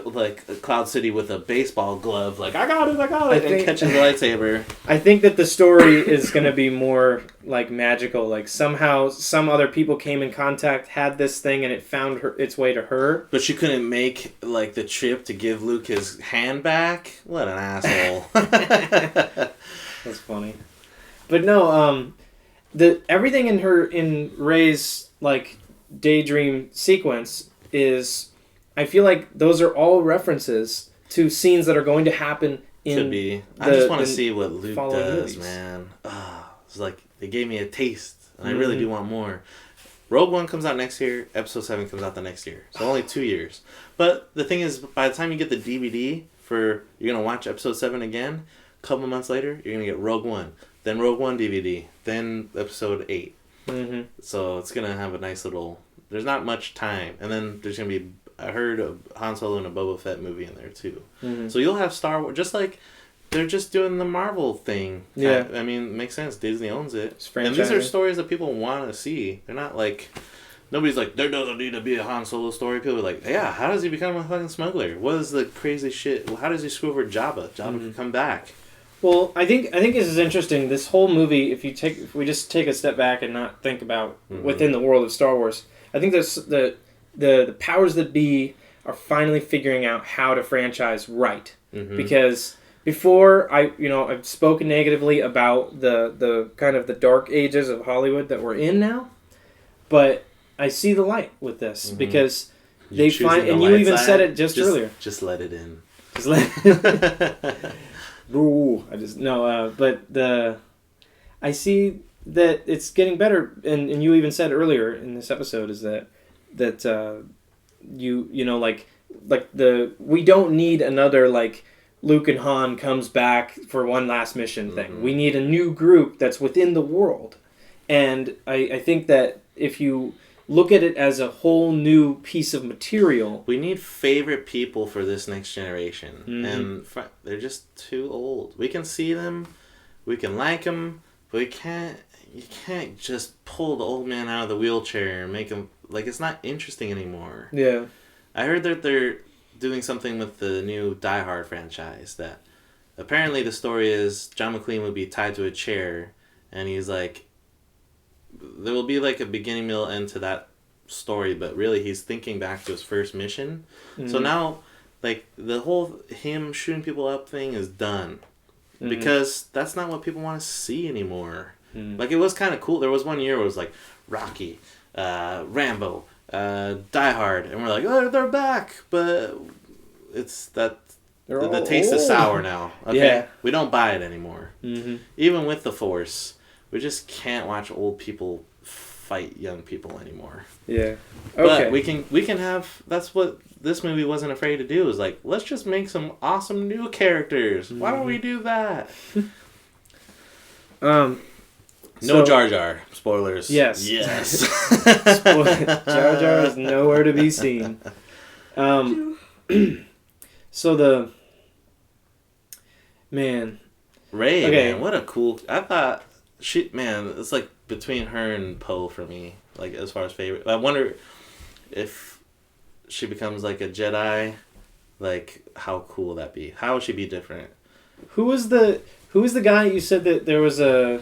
like Cloud City with a baseball glove, like I got it, and catching the lightsaber. I think that the story is going to be more like magical. Like somehow some other people came in contact, had this thing, and it found its way to her. But she couldn't make like the trip to give Luke his hand back. What an asshole! That's funny. But no, everything in Rey's like daydream sequence is. I feel like those are all references to scenes that are going to happen in. Could be. I just want to see what Luke does, movies. Man. It's like they gave me a taste, and I really do want more. Rogue One comes out next year. Episode 7 comes out the next year. So only 2 years. But the thing is, by the time you get the DVD you're gonna watch Episode 7 again. A couple months later, you're gonna get Rogue One, then Rogue One DVD, then Episode 8. So it's gonna have a nice little. There's not much time, and then there's gonna be. I heard a Han Solo and a Boba Fett movie in there too. So you'll have Star Wars, just like they're just doing the Marvel thing. Yeah. I mean, it makes sense. Disney owns it. And these are stories that people want to see. They're not like, nobody's like, there doesn't need to be a Han Solo story. People are like, yeah, how does he become a fucking smuggler? What is the crazy shit? How does he screw over Jabba? Jabba can come back. Well, I think this is interesting. This whole movie, if we just take a step back and not think about within the world of Star Wars, I think there's the powers that be are finally figuring out how to franchise right. Because before I've spoken negatively about the kind of the dark ages of Hollywood that we're in now, but I see the light with this because they find, and you even said it just earlier. Just let it in. Just let. Ooh, I see that it's getting better, and you even said earlier in this episode is that we don't need another like Luke and Han comes back for one last mission thing. Mhm. We need a new group that's within the world. And I think that if you look at it as a whole new piece of material... We need favorite people for this next generation. Mhm. And they're just too old. We can see them, we can like them, but you can't just pull the old man out of the wheelchair and make him... Like, it's not interesting anymore. Yeah. I heard that they're doing something with the new Die Hard franchise, that apparently the story is John McClane would be tied to a chair, and he's like... There will be like a beginning, middle, end to that story, but really he's thinking back to his first mission. Mm-hmm. So now, like, the whole him shooting people up thing is done. Mm-hmm. Because that's not what people want to see anymore. Mm-hmm. Like, it was kind of cool. There was one year where it was like Rocky, Rambo, Die Hard, and we're like, oh, they're back, but it's that the taste is sour now. Okay, Yeah. We don't buy it anymore. Mm-hmm. Even with the Force, we just can't watch old people fight young people anymore. Yeah. Okay. But we can have... That's what this movie wasn't afraid to do. Is like, let's just make some awesome new characters. Why don't we do that? So, No Jar Jar. Spoilers. Yes. Yes. Jar Jar is nowhere to be seen. So the... Man. Rey, Okay. man, what a cool... I thought... it's like between her and Poe for me. Like, as far as favorite. I wonder if she becomes like a Jedi. Like, how cool would that be? How would she be different? Who was the guy you said that there was a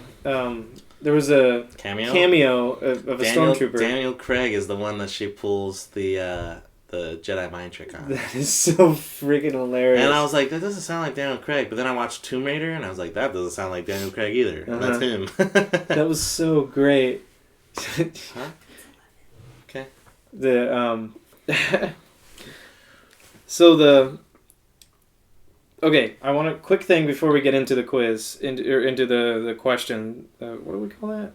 cameo of a stormtrooper? Daniel Craig is the one that she pulls the Jedi mind trick on. That is so freaking hilarious. And I was like, that doesn't sound like Daniel Craig. But then I watched Tomb Raider, and I was like, that doesn't sound like Daniel Craig either. And that's him. That was so great. Huh? Okay. Okay, I want a quick thing before we get into the quiz, into the question. What do we call that?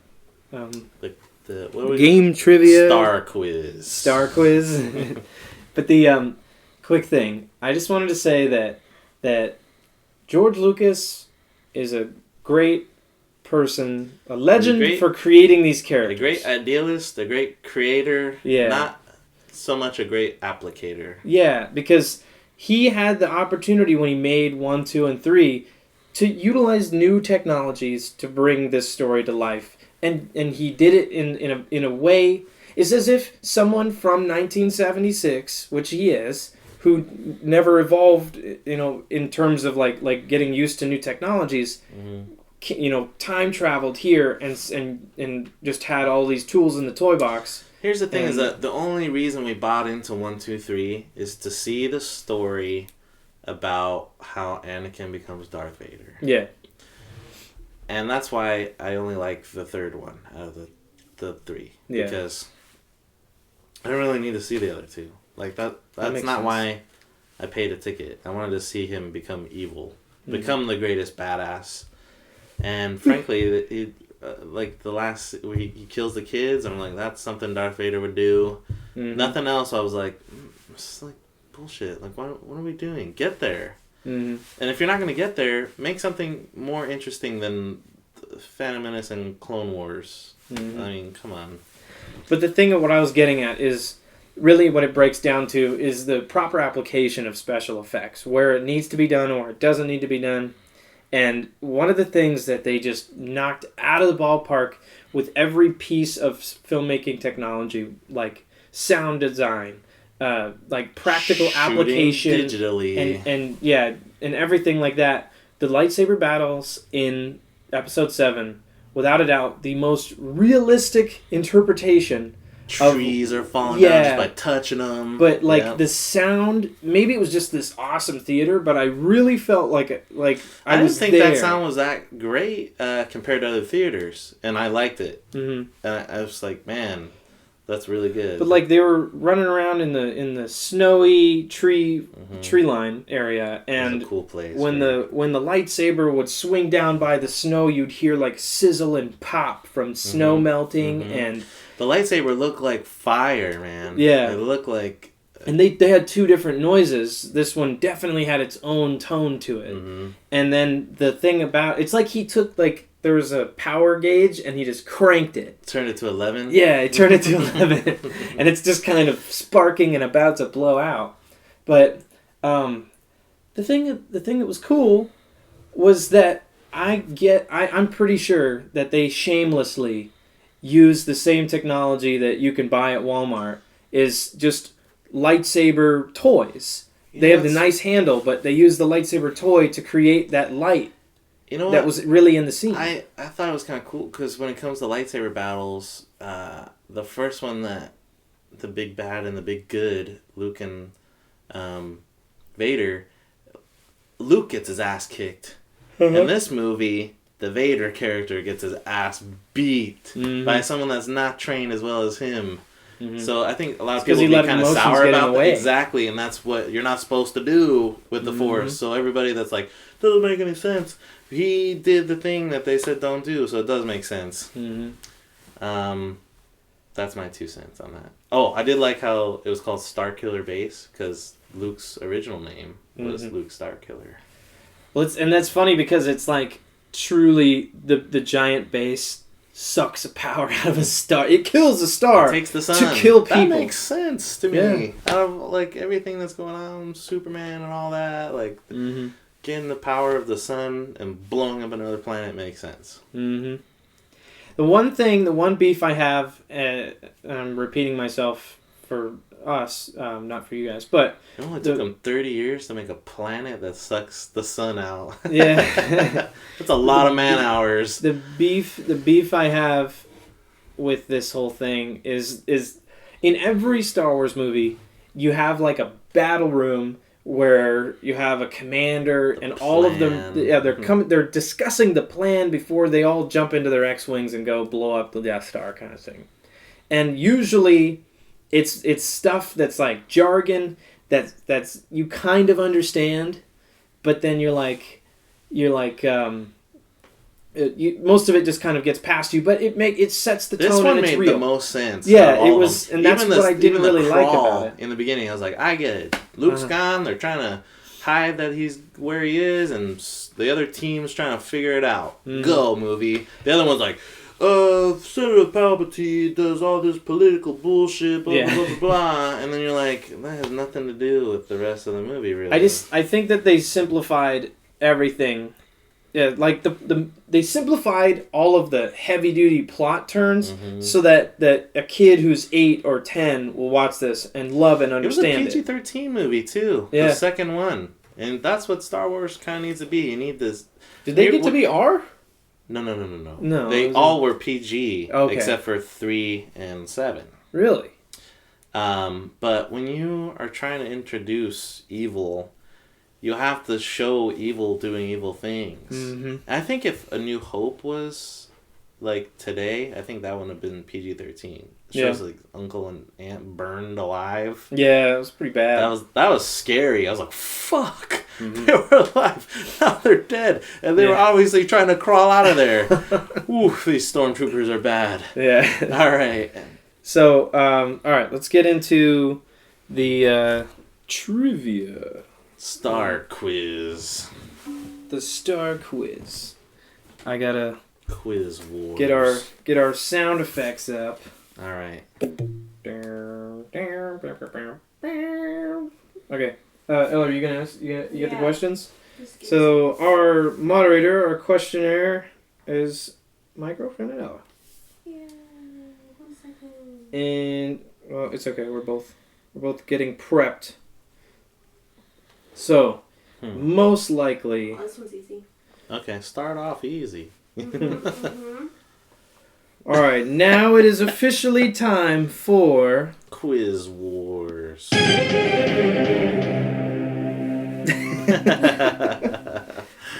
Game trivia. Star quiz. Star quiz. But the quick thing, I just wanted to say that George Lucas is a great person, a legend for creating these characters. A great idealist, a great creator. Yeah. Not so much a great applicator. Yeah, because he had the opportunity when he made 1, 2, and 3 to utilize new technologies to bring this story to life. And he did it in a way. It's as if someone from 1976, which he is, who never evolved, in terms of like getting used to new technologies, time traveled here and just had all these tools in the toy box. Here's the thing: is that the only reason we bought into 1, 2, 3 is to see the story about how Anakin becomes Darth Vader. Yeah. And that's why I only like the third one out of the 3. Yeah. Because I don't really need to see the other 2. Like, that's not sense. why I paid a ticket. I wanted to see him become evil. Become the greatest badass. And frankly, like the last... where he kills the kids, I'm like, that's something Darth Vader would do. Mm-hmm. Nothing else, I was like, it's like bullshit. Like, what are we doing? Get there. Mm-hmm. And if you're not going to get there, make something more interesting than Phantom Menace and Clone Wars. Mm-hmm. I mean, come on. But the thing of what I was getting at is really what it breaks down to is the proper application of special effects, where it needs to be done or it doesn't need to be done. And one of the things that they just knocked out of the ballpark with every piece of filmmaking technology, like sound design, like practical Shooting application digitally, and everything like that. The lightsaber battles in Episode 7, without a doubt, the most realistic interpretation. Trees are falling down just by touching them. But the sound, maybe it was just this awesome theater, but I really felt like I didn't was think there. that sound was that great compared to other theaters, and I liked it. Mm-hmm. And I was like, man, that's really good. But like they were running around in the snowy tree line area, and a cool place. when the lightsaber would swing down by the snow, you'd hear like sizzle and pop from snow melting, and the lightsaber looked like fire, man. Yeah. It looked like And they had two different noises. This one definitely had its own tone to it. Mm-hmm. And then the thing about... It's like he took, like... There was a power gauge, and he just cranked it. Turned it to 11? Yeah, he turned it to 11. And it's just kind of sparking and about to blow out. But the thing that was cool was that I'm pretty sure that they shamelessly use the same technology that you can buy at Walmart, is just lightsaber toys. They have the nice handle, but they use the lightsaber toy to create that light. You know what? That was really in the scene. I thought it was kind of cool because when it comes to lightsaber battles, the first one that the big bad and the big good, Luke and Vader, Luke gets his ass kicked. In this movie, the Vader character gets his ass beat by someone that's not trained as well as him. Mm-hmm. So I think a lot of people be kind of sour about that. Exactly, and that's what you're not supposed to do with the Force. So everybody that's like, doesn't make any sense. He did the thing that they said don't do, so it does make sense. Mm-hmm. That's my 2 cents on that. Oh, I did like how it was called Starkiller Base, because Luke's original name was Luke Starkiller. Well, and that's funny because it's like truly the giant base sucks the power out of a star. It kills a star. It takes the sun to kill people. That makes sense to me. Yeah. Out of like everything that's going on, Superman and all that, like getting the power of the sun and blowing up another planet makes sense. Mm-hmm. The one beef I have, and I'm repeating myself for us, not for you guys, but it only took them 30 years to make a planet that sucks the sun out. Yeah. That's a lot of man hours. The beef I have with this whole thing is in every Star Wars movie you have like a battle room where you have a commander and all of them they're discussing the plan before they all jump into their X-Wings and go blow up the Death Star kind of thing. And usually it's stuff that's like jargon that's you kind of understand, but then most of it just kind of gets past you, but it sets the tone. This one and it's made real. The most sense. Yeah, it was, and that's what I didn't really like about it. In the beginning, I was like, I get it. Luke's gone. They're trying to hide that he's where he is, and the other team's trying to figure it out. Go, movie. The other one's like, Senator Palpatine does all this political bullshit, blah, blah, blah, blah, and then you're like, that has nothing to do with the rest of the movie, really. I think that they simplified everything. Yeah, like they simplified all of the heavy-duty plot turns so that a kid who's 8 or 10 will watch this and love and understand it. It was a PG-13 movie, too. Yeah. The second one. And that's what Star Wars kind of needs to be. You need this... Did they get to be R? No. They all were PG, except for 3 and 7. Really? But when you are trying to introduce evil, you have to show evil doing evil things. Mm-hmm. I think if A New Hope was like today, I think that would have been PG-13. It shows like uncle and aunt burned alive. Yeah, it was pretty bad. That was scary. I was like, fuck. Mm-hmm. They were alive. Now they're dead. And they were obviously trying to crawl out of there. Ooh, these stormtroopers are bad. Yeah. All right. So, all right, let's get into the trivia. Star quiz. The Star quiz. I gotta quiz wars. Get our sound effects up. All right. Okay. Ella, are you gonna ask? You get the questions? So our moderator, our questionnaire, is my girlfriend and Ella. Yeah. 1 second. And well, it's okay. We're both getting prepped. So, most likely... Oh, this one's easy. Okay, start off easy. Alright, now it is officially time for... Quiz Wars. I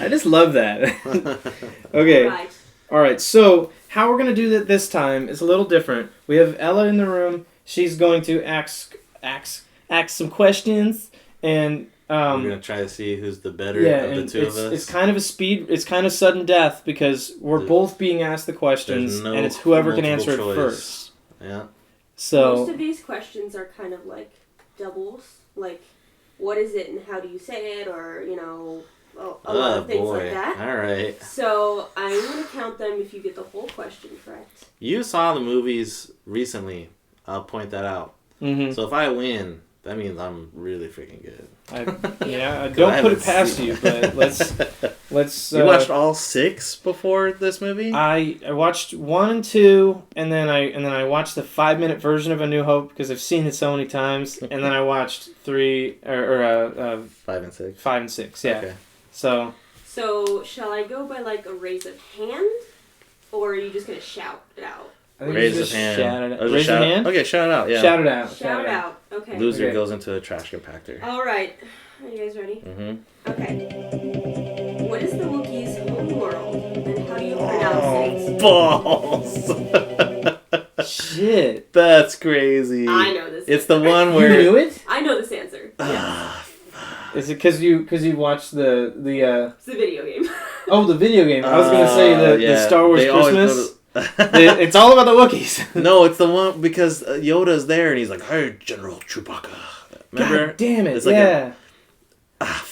just love that. Okay. Alright, so how we're going to do that this time is a little different. We have Ella in the room. She's going to ask some questions, and... we're going to try to see who's the better of the two of us. It's kind of it's kind of sudden death because we're both being asked the questions, and it's whoever can answer it first. Yeah. So most of these questions are kind of like doubles, like what is it and how do you say it, or a lot of things like that. All right. So I'm gonna count them if you get the whole question correct. You saw the movies recently. I'll point that out. Mm-hmm. So if I win, that means I'm really freaking good. I I don't put it haven't past seen- you, but let's. You watched all 6 before this movie? I watched 1 and 2, and then I watched the 5-minute version of A New Hope because I've seen it so many times, and then I watched 3 or 5 and 6. 5 and 6. Yeah. Okay. So shall I go by like a raise of hand, or are you just gonna shout it out? I think Raise you his just hand. shout it out. Oh, just Raise your shout- hand. Okay, shout it out. Yeah. Shout it out. Shout it out. Okay. Loser Okay. goes into a trash compactor. All right. Are you guys ready? Mm-hmm. Okay. What is the Wookiee's home world, and how do you pronounce it? Balls. Shit. That's crazy. I know this. It's the answer. one You where knew it? I know this answer. Yes. Is it because you watched the It's the video game. the video game? I was gonna say the Star Wars They always Christmas. go to- It's all about the Wookiees. No, it's the one because Yoda's there and he's like, "Hey, General Chewbacca." Remember? God damn it! It's like yeah. I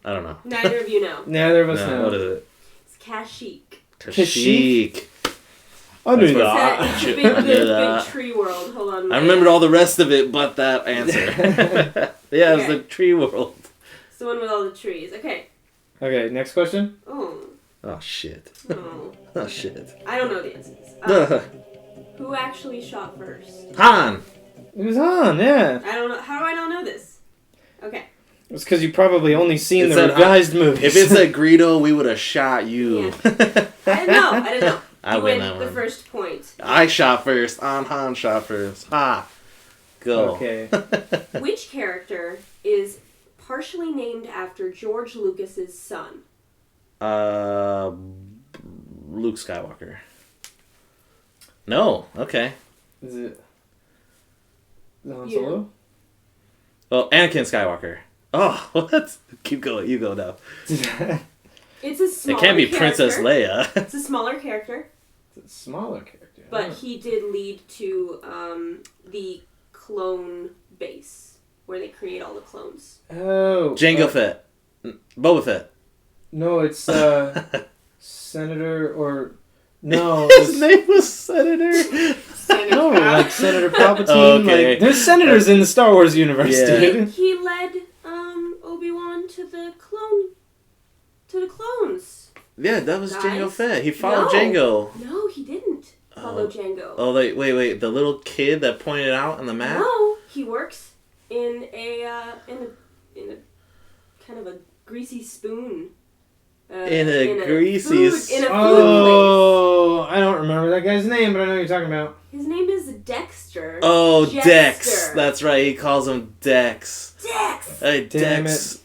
don't know. Neither of you know. Neither of us No, know. what is it? It's Kashyyyk. Kashyyyk? I That's knew what- that. It's the I knew big that. tree world. Hold on. I remembered all the rest of it, but that answer. Yeah, it's Okay. the tree world. It's the one with all the trees. Okay. Okay, next question. Oh. Oh shit. Oh. Oh shit. I don't know the answers. Who actually shot first? Han. It was on, yeah. I don't know. How do I not know this? Okay. It's because you probably only seen It the said revised movies. If it said Greedo, we would have shot you. I didn't know. I You win win that the one. first point. I shot first. Han shot first. Ha. Go. Okay. Which character is partially named after George Lucas's son? Luke Skywalker. No. Okay. Is it Han Yeah. Solo? Oh, Anakin Skywalker. Oh, what? Keep going. You go now. It's a smaller It can't be character. Princess Leia. It's a smaller character, It's a smaller character. but Oh. he did lead to the clone base where they create all the clones. Oh. Jango Fett. Boba Fett. No, it's Senator or no. His it's- name was Senator. No, like Senator Palpatine. Okay. Like, there's senators in the Star Wars universe, Yeah. dude. He led Obi-Wan to the clones. Yeah, that was Guys? Jango Fett. He followed No. Jango. No, he didn't follow Jango. Oh, wait. The little kid that pointed out on the map? No, he works in a kind of a greasy spoon. In a greasy food place. Oh, I don't remember that guy's name, but I know what you're talking about. His name is Dexter. Oh, Jester. Dex. That's right. He calls him Dex. Dex. Hey, Damn Dex.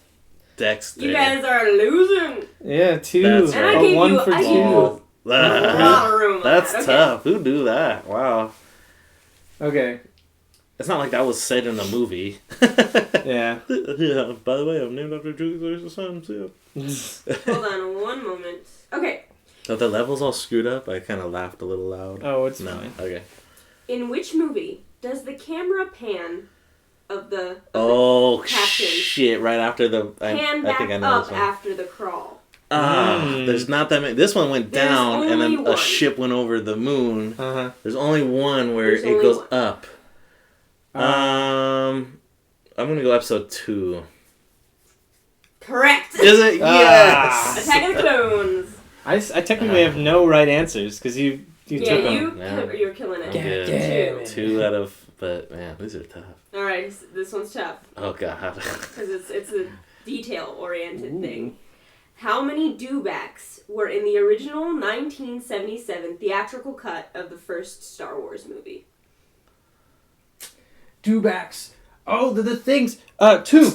Dexter. You guys are losing. Yeah, 2. That's And I But gave one you- for I 2. gave you- Ah, A lot of room on that's that. Okay. tough. Who do that? Wow. Okay. It's not like that was said in a movie. Yeah. Yeah, by the way, I'm named after Julie Claire's son, too. Hold on one moment. Okay. So the level's all screwed up. I kind of laughed a little loud. Oh, it's No. fine. Okay. In which movie does the camera pan of the Oh, captain shit. Right after the... pan I back think I know up this one. after the crawl? There's not that many. This one went There's down, and only then one. a ship went over the moon. Uh-huh. There's only one where There's it only goes one. up. I'm gonna go episode 2. Correct. Is it? Ah. Yes. Attack of the Clones. I technically have no right answers because you took Yeah, them. you're killing it. I'm good. damn it. 2 out of, but man, these are tough. All right, this one's tough Oh god. because it's a detail-oriented Ooh. thing. How many dewbacks were in the original 1977 theatrical cut of the first Star Wars movie? Dewbacks. Oh, the things. 2.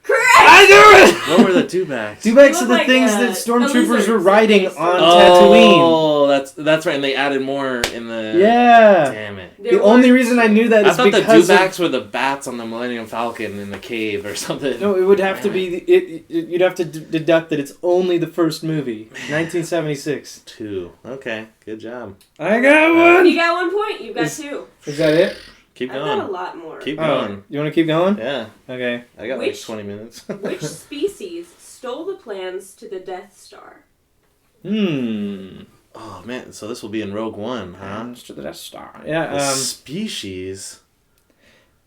Correct. I knew it! What were the dewbacks? Dewbacks They are look the like, things a that stormtroopers lizard were riding based on on- Tatooine. Oh, that's right, and they added more in the. Yeah. Damn it. There The only were- reason I knew that I is thought the because of, dewbacks were the bats on the Millennium Falcon in the cave or something. no, it would have to be. You'd have to deduct that it's only the first movie, 1976. 2. Okay, good job. I got one. You got 1 point. You've got Is- 2. Is that it? Keep I've got a going. lot more. Keep Oh, going. you want to keep going? Yeah. Okay. I got like Which- 20 minutes. Which species stole the plans to the Death Star? Oh, man. So this will be in Rogue One, huh? To the Death Star. Yeah. The species.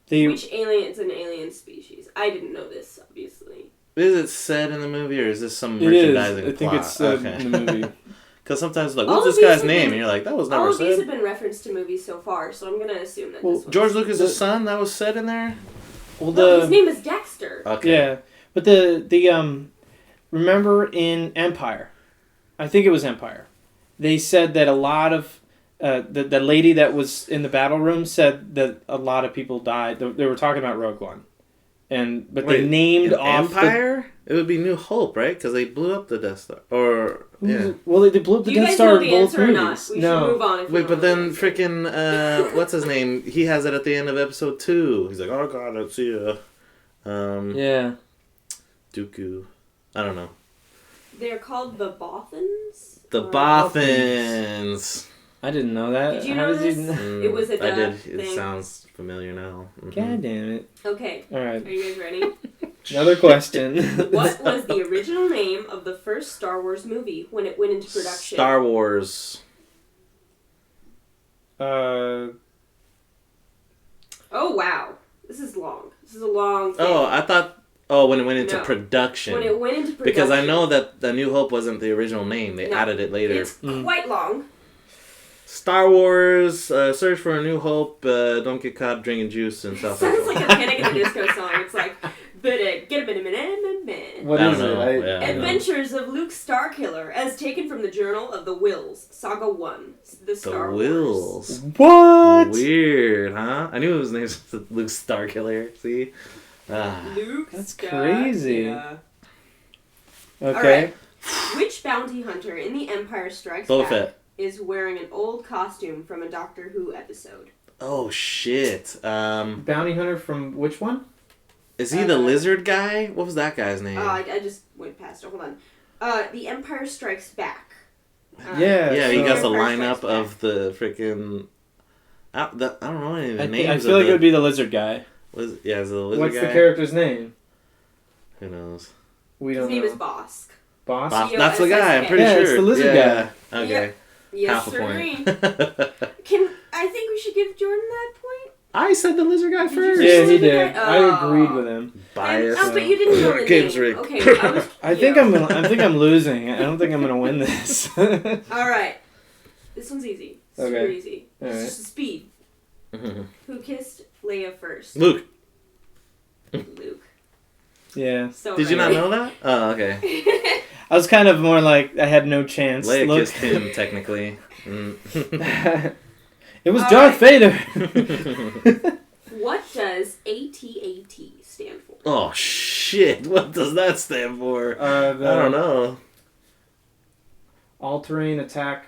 Which alien is an alien species? I didn't know this, obviously. Is it said in the movie, or is this some It is. merchandising I think plot? it's in the movie. Because sometimes it's like, All what's of this these guy's have name? been- And you're like, that was All never of these said. have been referenced to movies so far, so I'm gonna assume that Well, this one. George Lucas' son, that was said in there? Well, No, his name is Dexter. Okay. Yeah, but the remember in Empire, I think it was Empire, they said that a lot of the lady that was in the battle room said that a lot of people died. They were talking about Rogue One, but they Wait, named in off Empire? It would be New Hope, right? Because they blew up the Death Star. Or, yeah. Well, they blew up the Do you Death guys Star know in the both answer or not? movies. We should move No, on. If you Wait, don't but know then the answer. freaking, what's his name? He has it at the end of episode 2. He's like, oh god, I see ya. yeah, Dooku. I don't know. They're called the Bothans. The Or- Bothans. I didn't know that. Did you How know did you this? know? It was a I duh did. It thing. sounds familiar now. Mhm. God damn it! Okay, All right, are you guys ready? another question. What was the original name of the first Star Wars movie when it went into production? Star Wars. Oh wow, this is long. This is a long thing. Oh, I thought. Oh, when it went into No. production. When it went into production. Because I know that the New Hope wasn't the original name. They No, added it later. It's quite long. Star Wars, Search for a New Hope, don't get caught drinking juice and stuff. Sounds like a Panic at the Disco song. It's like, get a minute. What I is don't know, it? yeah. Adventures of Luke Starkiller, as taken from the Journal of the Wills, Saga 1, the Star The Wars. Wills. What? Weird, huh? I knew it was named Luke Starkiller. See? Luke That's Starkiller. crazy. Okay. Alright. Which bounty hunter in The Empire Strikes Boba Back Fett. is wearing an old costume from a Doctor Who episode? Oh shit. Bounty hunter from which one? Is he the lizard guy? What was that guy's name? I just went past it. Hold on. The Empire Strikes Back. Yeah. yeah, he so- got the Empire Strikes lineup Back. of the freaking. I don't know any of the I names. feel of like the, it would be the lizard guy. is it the lizard What's guy? the character's name? Who knows? We His don't name know. is Bosk. Boss? That's the guy. I'm pretty Yeah, sure. it's the lizard yeah. Okay. Yes, Half a sirree. point. I think we should give Jordan that point. I said the lizard guy Did you first. really? Yeah, he Lizard did. guy? I Oh. agreed with him. Bias. But you didn't know the Game's name. rigged. Okay, I think I'm losing. I don't think I'm gonna win this. All right, this one's easy. Super Okay. easy. All It's right. just a speed. Who kissed Leia first? Luke. Luke. Yeah. So Did you not right. know that? Oh, okay. I was kind of more like I had no chance. Leia Look. kissed him, technically. It was All Darth right. Vader. What does AT-AT stand for? Oh, shit. What does that stand for? I don't know. All-terrain attack.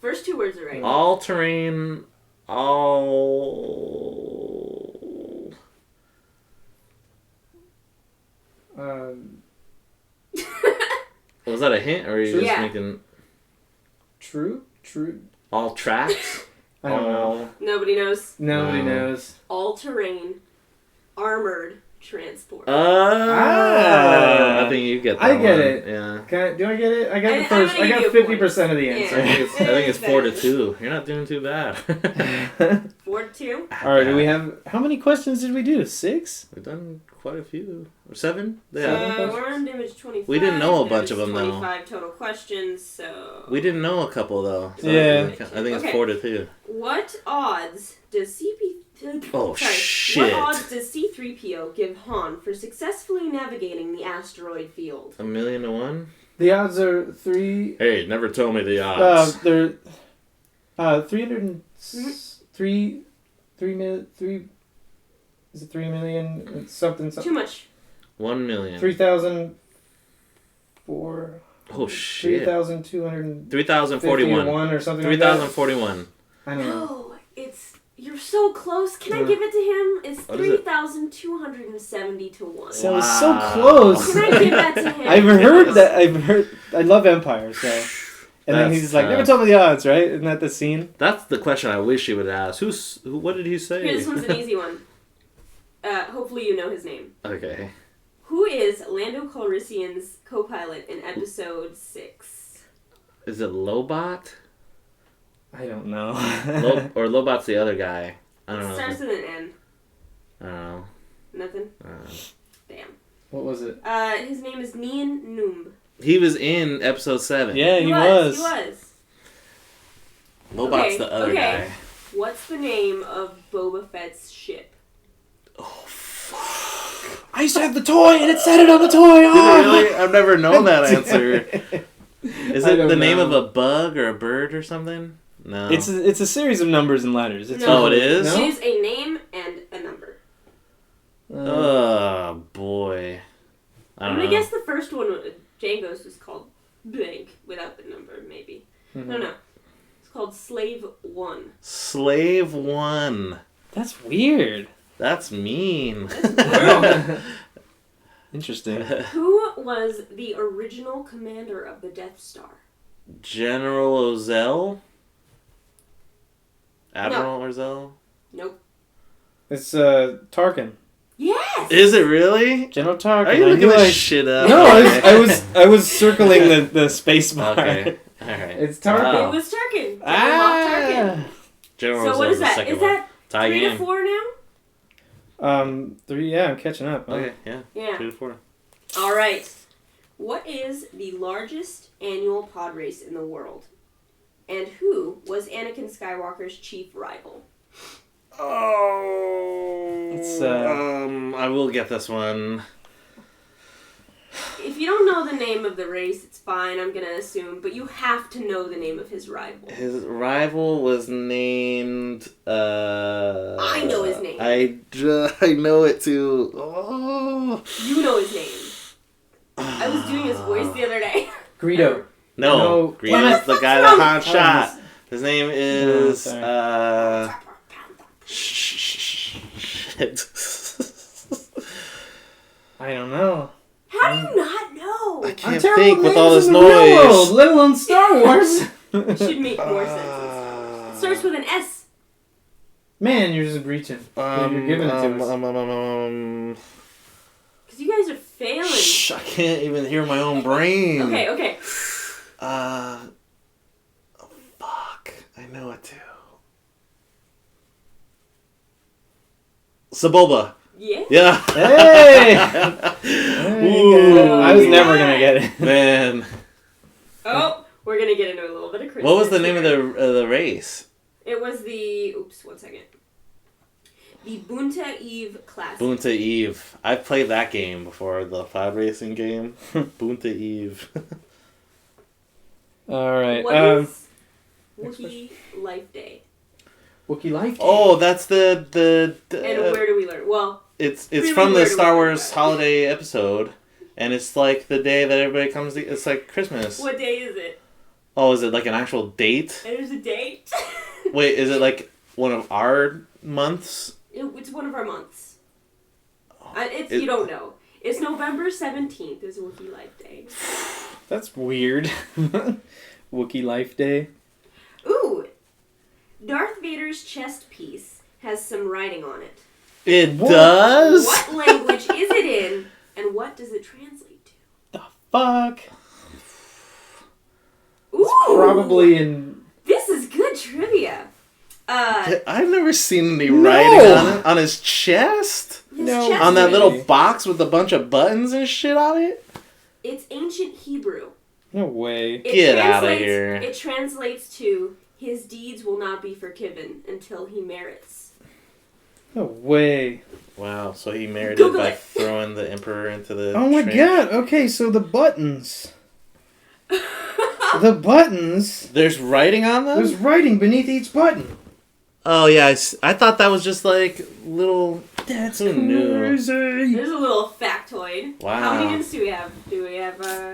First two words are right. All terrain. All. Was that a hint, or are you just Yeah. making True. all tracks? I don't know. Nobody knows. Nobody knows. All-terrain, armored transport. I think you get that I get one. it. Yeah. Do I get it? I got I'm the first. gonna I got give you a 50% of the Yeah. answer. I think it's 4-2. You're not doing too bad. 4-2. All right. Do we have how many questions did we do? 6. We've done quite a few. Or 7? Seven Yeah. questions? We're on image 25. We didn't know a and bunch image of them, though. 25 total questions, so... We didn't know a couple though. So Yeah. I think it's Okay. 4-2. What odds does Oh, Sorry. shit. What odds does C-3PO give Han for successfully navigating the asteroid field? 1,000,000-1? The odds are 3. Hey, never tell me the odds. They're 303. 3. Is it 3 million? Something. Too much. 1,000,000. 3,004. Oh shit. 3,251 3,041. or something like that. 3,041. I don't know. No, you're so close. Can I Yeah. give it to him? It's What is it? 3,270 to 1. So it was so Wow. close. Can I give that to him? I've heard that. I love Empire. So And then That's he's like, tough. never tell me the odds, right? Isn't that the scene? That's the question I wish he would ask. What did he say? Here, this one's an easy one. Hopefully you know his name. Okay. Who is Lando Calrissian's co-pilot in episode 6? Is it Lobot? I don't know. Or Lobot's the other guy. I don't It know. starts with an N. I don't know. Nothing? I don't know. Damn. What was it? His name is Nien Noomb. He was in episode 7. Yeah, He he was. was. Lobot's Okay, the other okay. guy. What's the name of Boba Fett's ship? Oh, fuck. I used to have the toy, and it said it on the toy. Did it really? I've never known that answer. Is I it don't the name know. of a bug or a bird or something? No. It's a series of numbers and letters. It's No. Oh, it is? It No? is a name and a number. Oh, boy. I I'm don't gonna know. guess the first one, Django's, was called blank without the number, maybe. Mhm. No. It's called Slave 1. Slave 1. That's weird. That's mean. That's weird. Interesting. Who was the original commander of the Death Star? General Ozell? Admiral Ozell? Nope. It's Tarkin. Yes! Is it really? General Tarkin. Are you I looking knew this shit up? No, I was circling the space bar. Okay. Alright. It's Tarkin. It was Tarkin. General Moff Tarkin. General So what Ozell's is the that? second Is one. that Tie 3 to game. 4 now? 3. Yeah, I'm catching up. Okay, yeah. Yeah. 3 to 4. All right. What is the largest annual pod race in the world? And who was Anakin Skywalker's chief rival? Oh. It's, I will get this one. If you don't know the name of the race, it's fine, I'm going to assume, but you have to know the name of his rival. His rival was named. I know his name. I know it too. Oh. You know his name. I was doing his voice the other day. Greedo. No, No, Green Plymouth. is the guy that hot Oh, shot. His name is sorry. shit. I don't know. How do you not know? I I'm can't terrible think with names all this in the real world, noise. let alone Star Wars. It should make more sense. It starts with an S. Man, you're just reaching. You're giving it to us. Because you guys are failing. Shh, I can't even hear my own brain. Okay. Oh, fuck. I know it too. Saboba. Yeah. Yeah. Hey! Ooh. I was never gonna get it. Man. Oh, we're going to get into a little bit of Christmas. What was the name of here. the race? It was the... Oops, 1 second. The Bunta Eve Classic. Bunta Eve. I've played that game before, the pod racing game. Bunta Eve. All right. What is Wookiee Life Day? Wookiee Life. Oh, that's the And where do we learn? Well, it's really, from the where do we Star learn Wars about it? holiday episode, and it's like the day that everybody comes. It's like Christmas. what day is it? Oh, is it like an actual date? There's a date. Wait, is it like one of our months? It's one of our months. It's It- you don't know. It's November 17th is Wookiee Life Day. That's weird. Wookiee Life Day. Ooh, Darth Vader's chest piece has some writing on it. It What? does? What language is it in, and what does it translate to? The fuck? Ooh, Probably in. This is good trivia. I've never seen any No. writing on it. On his chest? His No. chest On that piece, little box with a bunch of buttons and shit on it? It's ancient Hebrew. No way. It Get outta translates- here. It translates to, his deeds will not be forgiven until he merits. No way. Wow, so he merited Google by it. throwing the Emperor into the Oh my train. god. Okay, so the buttons. The buttons. There's writing on them? There's writing beneath each button. Oh yeah, I thought that was just like little... That's Who knew? crazy. There's a little factoid. Wow. How many minutes do we have?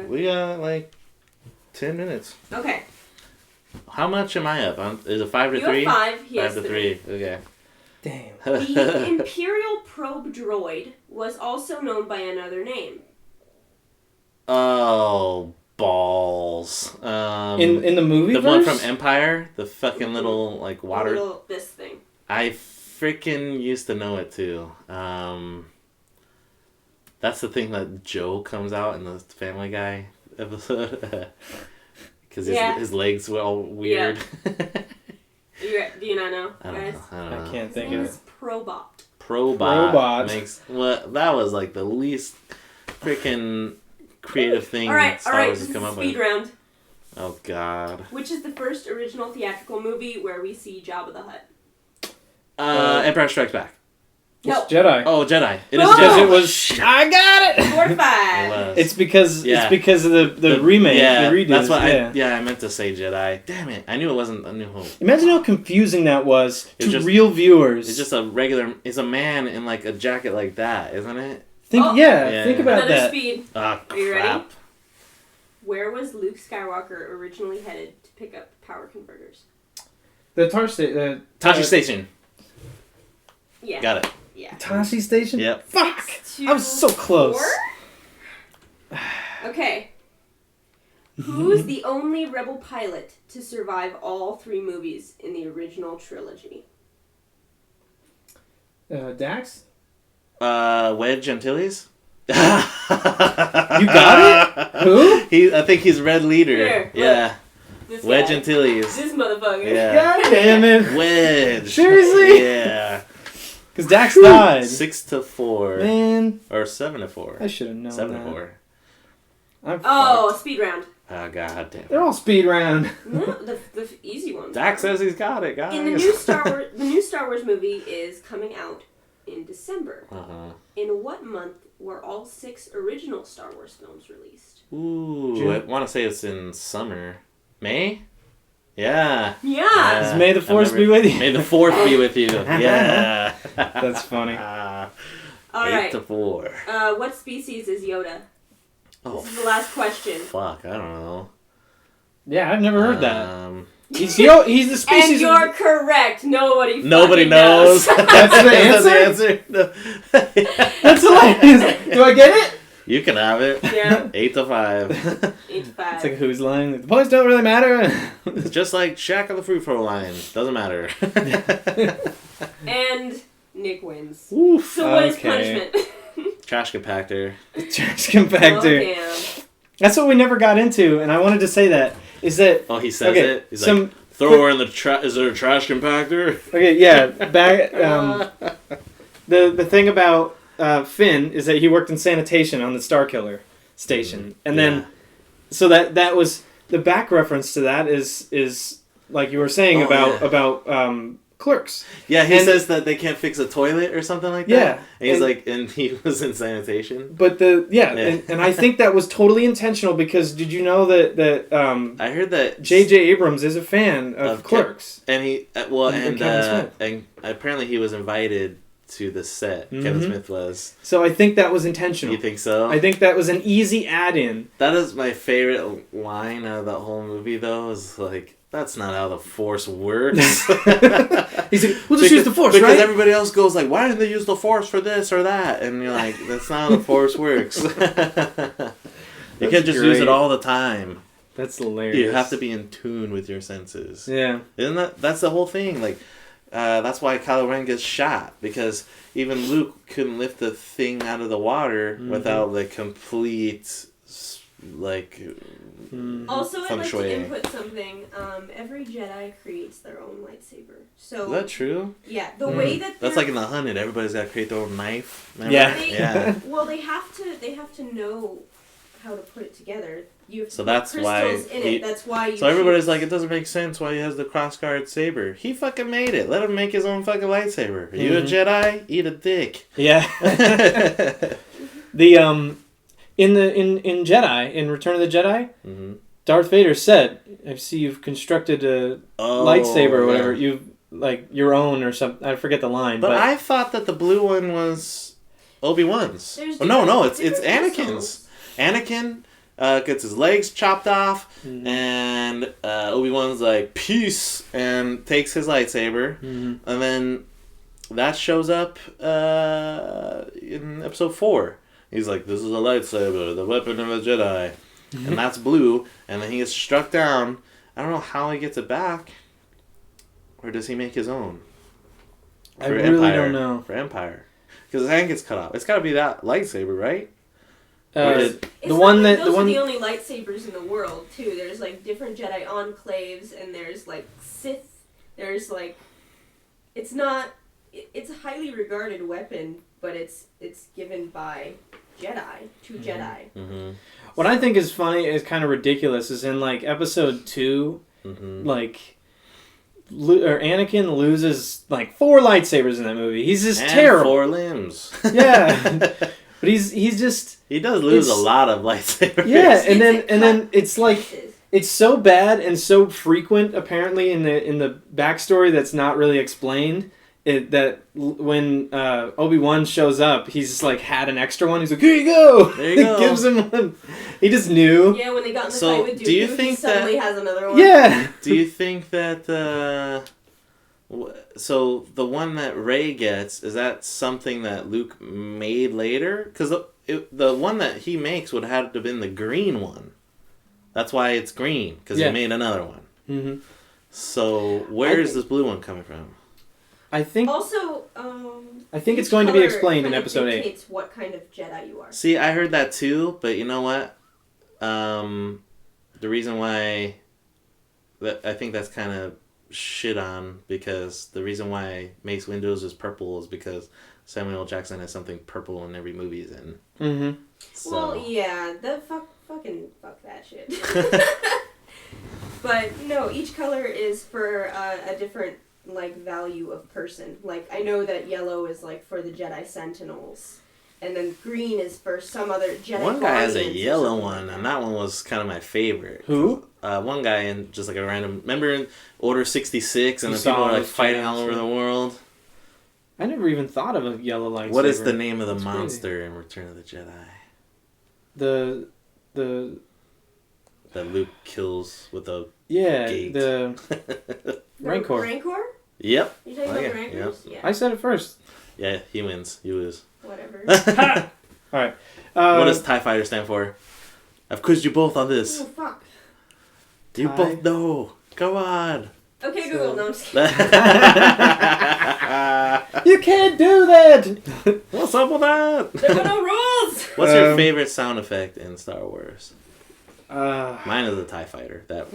We got like 10 minutes. Okay. How much am I up? Is it 5 to You 3? have 5. He 5 has to 3. 3. Okay. Damn. The Imperial probe droid was also known by another name. Oh balls. In the movie the verse? one from Empire, the fucking little like water. This thing. I freaking used to know it too. That's the thing that Joe comes out in the Family Guy episode. Because his legs were all weird. Yeah. Do you not know, I guys? don't know. I can't His think name of is it. Probot. Probot makes that was like the least freaking creative thing Star Wars has come up with. Speed round. Oh God. Which is the first original theatrical movie where we see Jabba the Hutt? Empire Strikes Back. No. It's Jedi. Oh, Jedi. It is Oh! Because Jedi. it was. I got it. 4 to 5. It was. It's because of the remake, Yeah, the redos. that's what I meant to say Jedi. Damn it! I knew it wasn't A New Hope. Imagine how confusing that was to just- real viewers. It's just a regular. It's a man in like a jacket like that, isn't it? think Yeah. think about Another that. speed. Ah, Are you ready? crap. Where was Luke Skywalker originally headed to pick up power converters? The Tashi Tashi Station. Yeah. Got it. Yeah. Tashi Station. Yep. Fuck! 6 I was so to close. 4? Okay. Who's the only rebel pilot to survive all 3 movies in the original trilogy? Dax. Wedge Antilles. You got it? Who? I think he's Red Leader. Here, yeah. This Wedge guy. Antilles. This motherfucker. Yeah. God damn it! Wedge. Seriously? Yeah. Because Dax died. 6 to 4. Man, Or 7 to 4. I should have known 7 that. to 4. I'm Oh, fucked. speed round. Oh god damn. They're all speed round. No, the easy ones. Dax says he's got it, guys. In the new Star Wars movie is coming out in December. Uh-huh. In what month were all 6 original Star Wars films released? Ooh, June. I want to say it's in summer. May? Yeah. Yeah. May the Force be with you. May the 4th be with you. Yeah. That's funny. All 8 right. to 4. What species is Yoda? Oh, This is the last question. fuck. I don't know. Yeah, I've never heard that. Um, He's the species. And you're correct. Nobody Nobody fucking knows. That's the answer? No. That's hilarious. Do I get it? You can have it. Yeah. 8 to 5. 8 to 5. It's like who's lying? The points don't really matter. It's just like Shaq of the Fruit Pro line. Doesn't matter. And Nick wins. Oof. So what is Okay. punishment? Trash compactor. Trash Oh, compactor. damn. That's what we never got into, and I wanted to say that. Is that Oh, he says okay? it. He's like, throw her in the trash. Is there a trash compactor? Okay, yeah. Back. The thing about Finn is that he worked in sanitation on the Starkiller station, and then so that was the back reference to that is like you were saying about Clerks. Yeah, he says that they can't fix a toilet or something like that. Yeah, and he's like, and he was in sanitation. But and I think that was totally intentional because did you know that I heard that J.J. Abrams is a fan of Clerks, and he and apparently he was invited to the set. Mm-hmm. Kevin Smith was. so I think that was intentional. You think so? I think that was an easy add-in. That is my favorite line out of that whole movie, though. Is like, that's not how the Force works. He's like, we'll just use the Force, because right? everybody else goes like, why didn't they use the Force for this or that? And you're like, that's not how the Force works. You can't just use it all the time. That's hilarious. You have to be in tune with your senses. Yeah. Isn't that's the whole thing? Like, that's why Kylo Ren gets shot, because even Luke couldn't lift the thing out of the water without the complete, like, Also, I'd feng like shui. to input something. Every Jedi creates their own lightsaber. So Is that true? yeah, the way that That's they're- like in the 100. Everybody's got to create their own knife. Remember? Yeah. They, Yeah. Well, they have to know how to put it together. You have to So put that's why crystals in he- it. That's why you. So everybody's like, it doesn't make sense why he has the crossguard saber. He fucking made it. Let him make his own fucking lightsaber. Are you a Jedi? Eat a dick. Yeah. The in Jedi, in Return of the Jedi, Mm-hmm. Darth Vader said, "I see you've constructed a lightsaber or whatever. Yeah. You've like your own or something. I forget the line, But I thought that the blue one was Obi-Wan's. There's Oh, no, different- it's different Anakin's. Anakin gets his legs chopped off, and Obi-Wan's like, peace, and takes his lightsaber, and then that shows up in episode 4. He's like, this is a lightsaber, the weapon of a Jedi. and that's blue, and then he gets struck down. I don't know how he gets it back, or does he make his own? I really don't know. For Empire, because his hand gets cut off. It's got to be that lightsaber, right? Those are the only lightsabers in the world too. There's like different Jedi enclaves, and there's like Sith. There's like, it's a highly regarded weapon, but it's given by Jedi to Jedi. Mm-hmm. What I think is funny is kind of ridiculous is in like episode 2, like Anakin loses like 4 lightsabers in that movie. He's just terrible. 4 limbs. Yeah. But he does lose a lot of lightsabers. Yeah, and then it's like it's so bad and so frequent apparently in the backstory that's not really explained. That when Obi-Wan shows up, he's just like had an extra one. He's like, here you go. There you go. He gives him one. He just knew. Yeah, when they got in the fight with Dooku, he suddenly has another one. Yeah. Do you think that so the one that Rey gets, is that something that Luke made later? Because the one that he makes would have to have been the green one. That's why it's green, because he made another one. Mm-hmm. So where is this blue one coming from? I think also, I think it's going to be explained in episode 8. Dictates what kind of Jedi you are. See, I heard that too, but you know what? The reason why I think that's kind of shit on, because the reason why Mace Windu is purple is because Samuel L. Jackson has something purple in every movie he's in. Mm-hmm. So. Well, yeah, fucking fuck that shit. But no, each color is for a different like value of person. Like I know that yellow is like for the Jedi Sentinels, and then green is for some other Jedi. One guy has a yellow one, and that one was kind of my favorite. Who? One guy in just like a random. Remember in Order 66, and then people were like fighting all over the world. I never even thought of a yellow lightsaber. What is the name of the monster in Return of the Jedi? The that Luke kills with a gate. The Rancor. Rancor? Yep. You talking about the Rancors? Yep. Yeah. I said it first. Yeah, he wins. You lose. Whatever. All right. What does TIE Fighter stand for? I've quizzed you both on this. Oh, fuck. Do you both know? Come on. Okay, Google. No, I'm just kidding. You can't do that! What's up with that? There were no rules! What's your favorite sound effect in Star Wars? Mine is the TIE Fighter. That.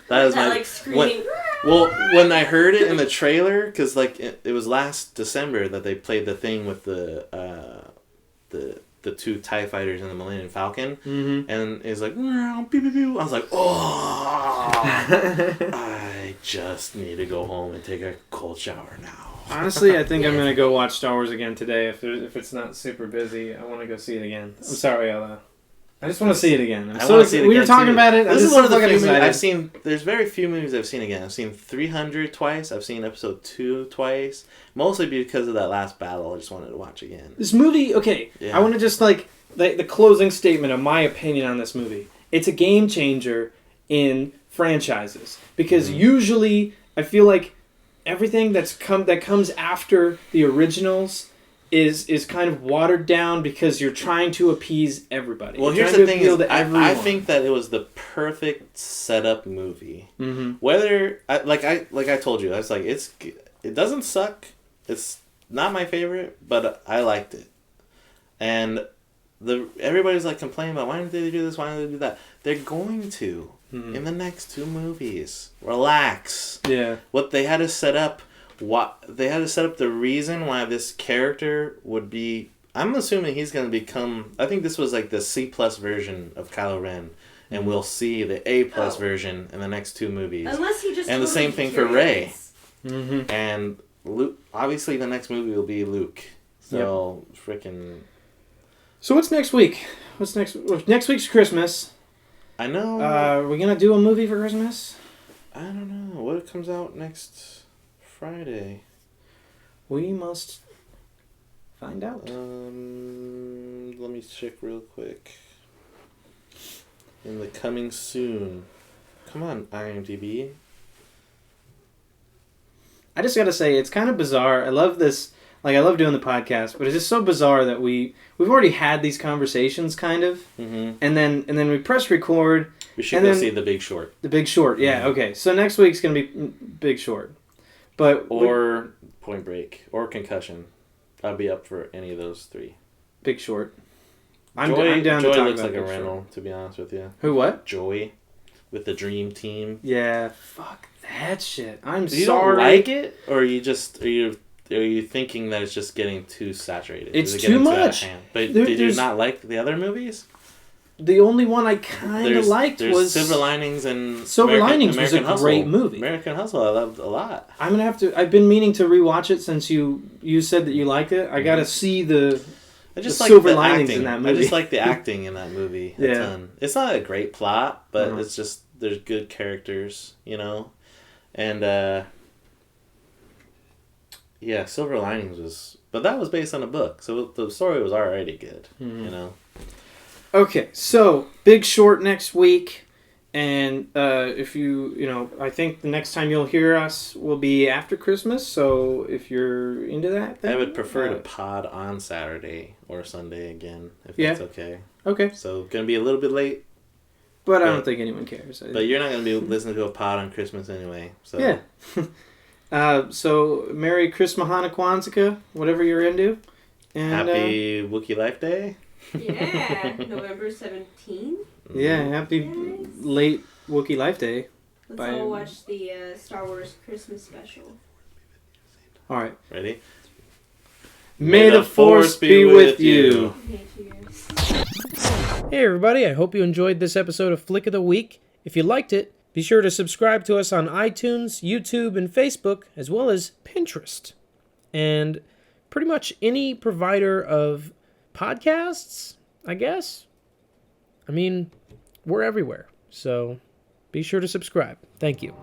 That is my like screaming. When I heard it in the trailer, because like it was last December that they played the thing with the 2 TIE Fighters and the Millennium Falcon, and it's like pew, pew, pew. I was like, oh, I just need to go home and take a cold shower now. Honestly, I think I'm gonna go watch Star Wars again today. If it's not super busy, I want to go see it again. I'm sorry, Ella. I just want to see it again. We were talking about it. This is one of the few movies I've seen. There's very few movies I've seen again. I've seen 300 twice. I've seen episode 2 twice. Mostly because of that last battle. I just wanted to watch again. This movie, okay. Yeah. I want to just like the closing statement of my opinion on this movie. It's a game changer in franchises because usually I feel like everything that comes after the originals is kind of watered down because you're trying to appease everybody. Well, here's the thing: I think that it was the perfect setup movie. Mm-hmm. Whether like I told you, I was like, it doesn't suck. It's not my favorite, but I liked it. And everybody's like complaining about why didn't they do this? Why didn't they do that? They're going to in the next 2 movies. Relax. Yeah. What they had to set up. The reason why this character would be. I'm assuming he's going to become. I think this was like the C+ version of Kylo Ren, and we'll see the A+ version in the next 2 movies. Unless he just. And totally the same thing for Rey. Mm-hmm. And Luke. Obviously, the next movie will be Luke. So freaking. So what's next week? Next week's Christmas. I know. Are we gonna do a movie for Christmas? I don't know. What comes out next Friday? We must find out. Let me check real quick. In the coming soon. Come on, IMDb. I just gotta say, it's kind of bizarre. I love this Like, I love doing the podcast, but it's just so bizarre that we've already had these conversations, kind of, and then we press record. We should go see The Big Short. The Big Short, yeah, okay. So next week's gonna be Big Short, or Point Break, or Concussion. I'd be up for any of those three. Big Short. I'm down Joy to talk looks about like a Big rental, Short. to be honest with you. Who, what? Joy, with the Dream Team. Yeah, fuck that shit. I'm you sorry. Don't like it, or are you thinking that it's just getting too saturated? It's too much. But did you not like the other movies? The only one I kind of liked was Silver Linings and Silver Linings was a Hustle. great movie. American Hustle, I loved a lot. I'm gonna have to. I've been meaning to rewatch it since you said that you liked it. I gotta see the Silver Linings in that movie. I just like the acting in that movie a ton. It's not a great plot, but it's just there's good characters, you know, and Silver Linings was, but that was based on a book, so the story was already good, you know. Okay, so Big Short next week, and if I think the next time you'll hear us will be after Christmas. So if you're into that, then, I would prefer to pod on Saturday or Sunday again, if that's okay. Okay. So gonna be a little bit late, but I don't think anyone cares. But you're not gonna be listening to a pod on Christmas anyway. So yeah. So Merry Christmas, Hanukkah, Kwanzaa, whatever you're into, and Happy Wookiee Life Day. Yeah, November 17th. Yeah, happy late Wookiee Life Day. Let's all watch the Star Wars Christmas special. All right. Ready? May the Force be with you. Okay, cheers. Hey everybody, I hope you enjoyed this episode of Flick of the Week. If you liked it, be sure to subscribe to us on iTunes, YouTube, and Facebook, as well as Pinterest. And pretty much any provider of podcasts, I guess. I mean, we're everywhere. So be sure to subscribe. Thank you.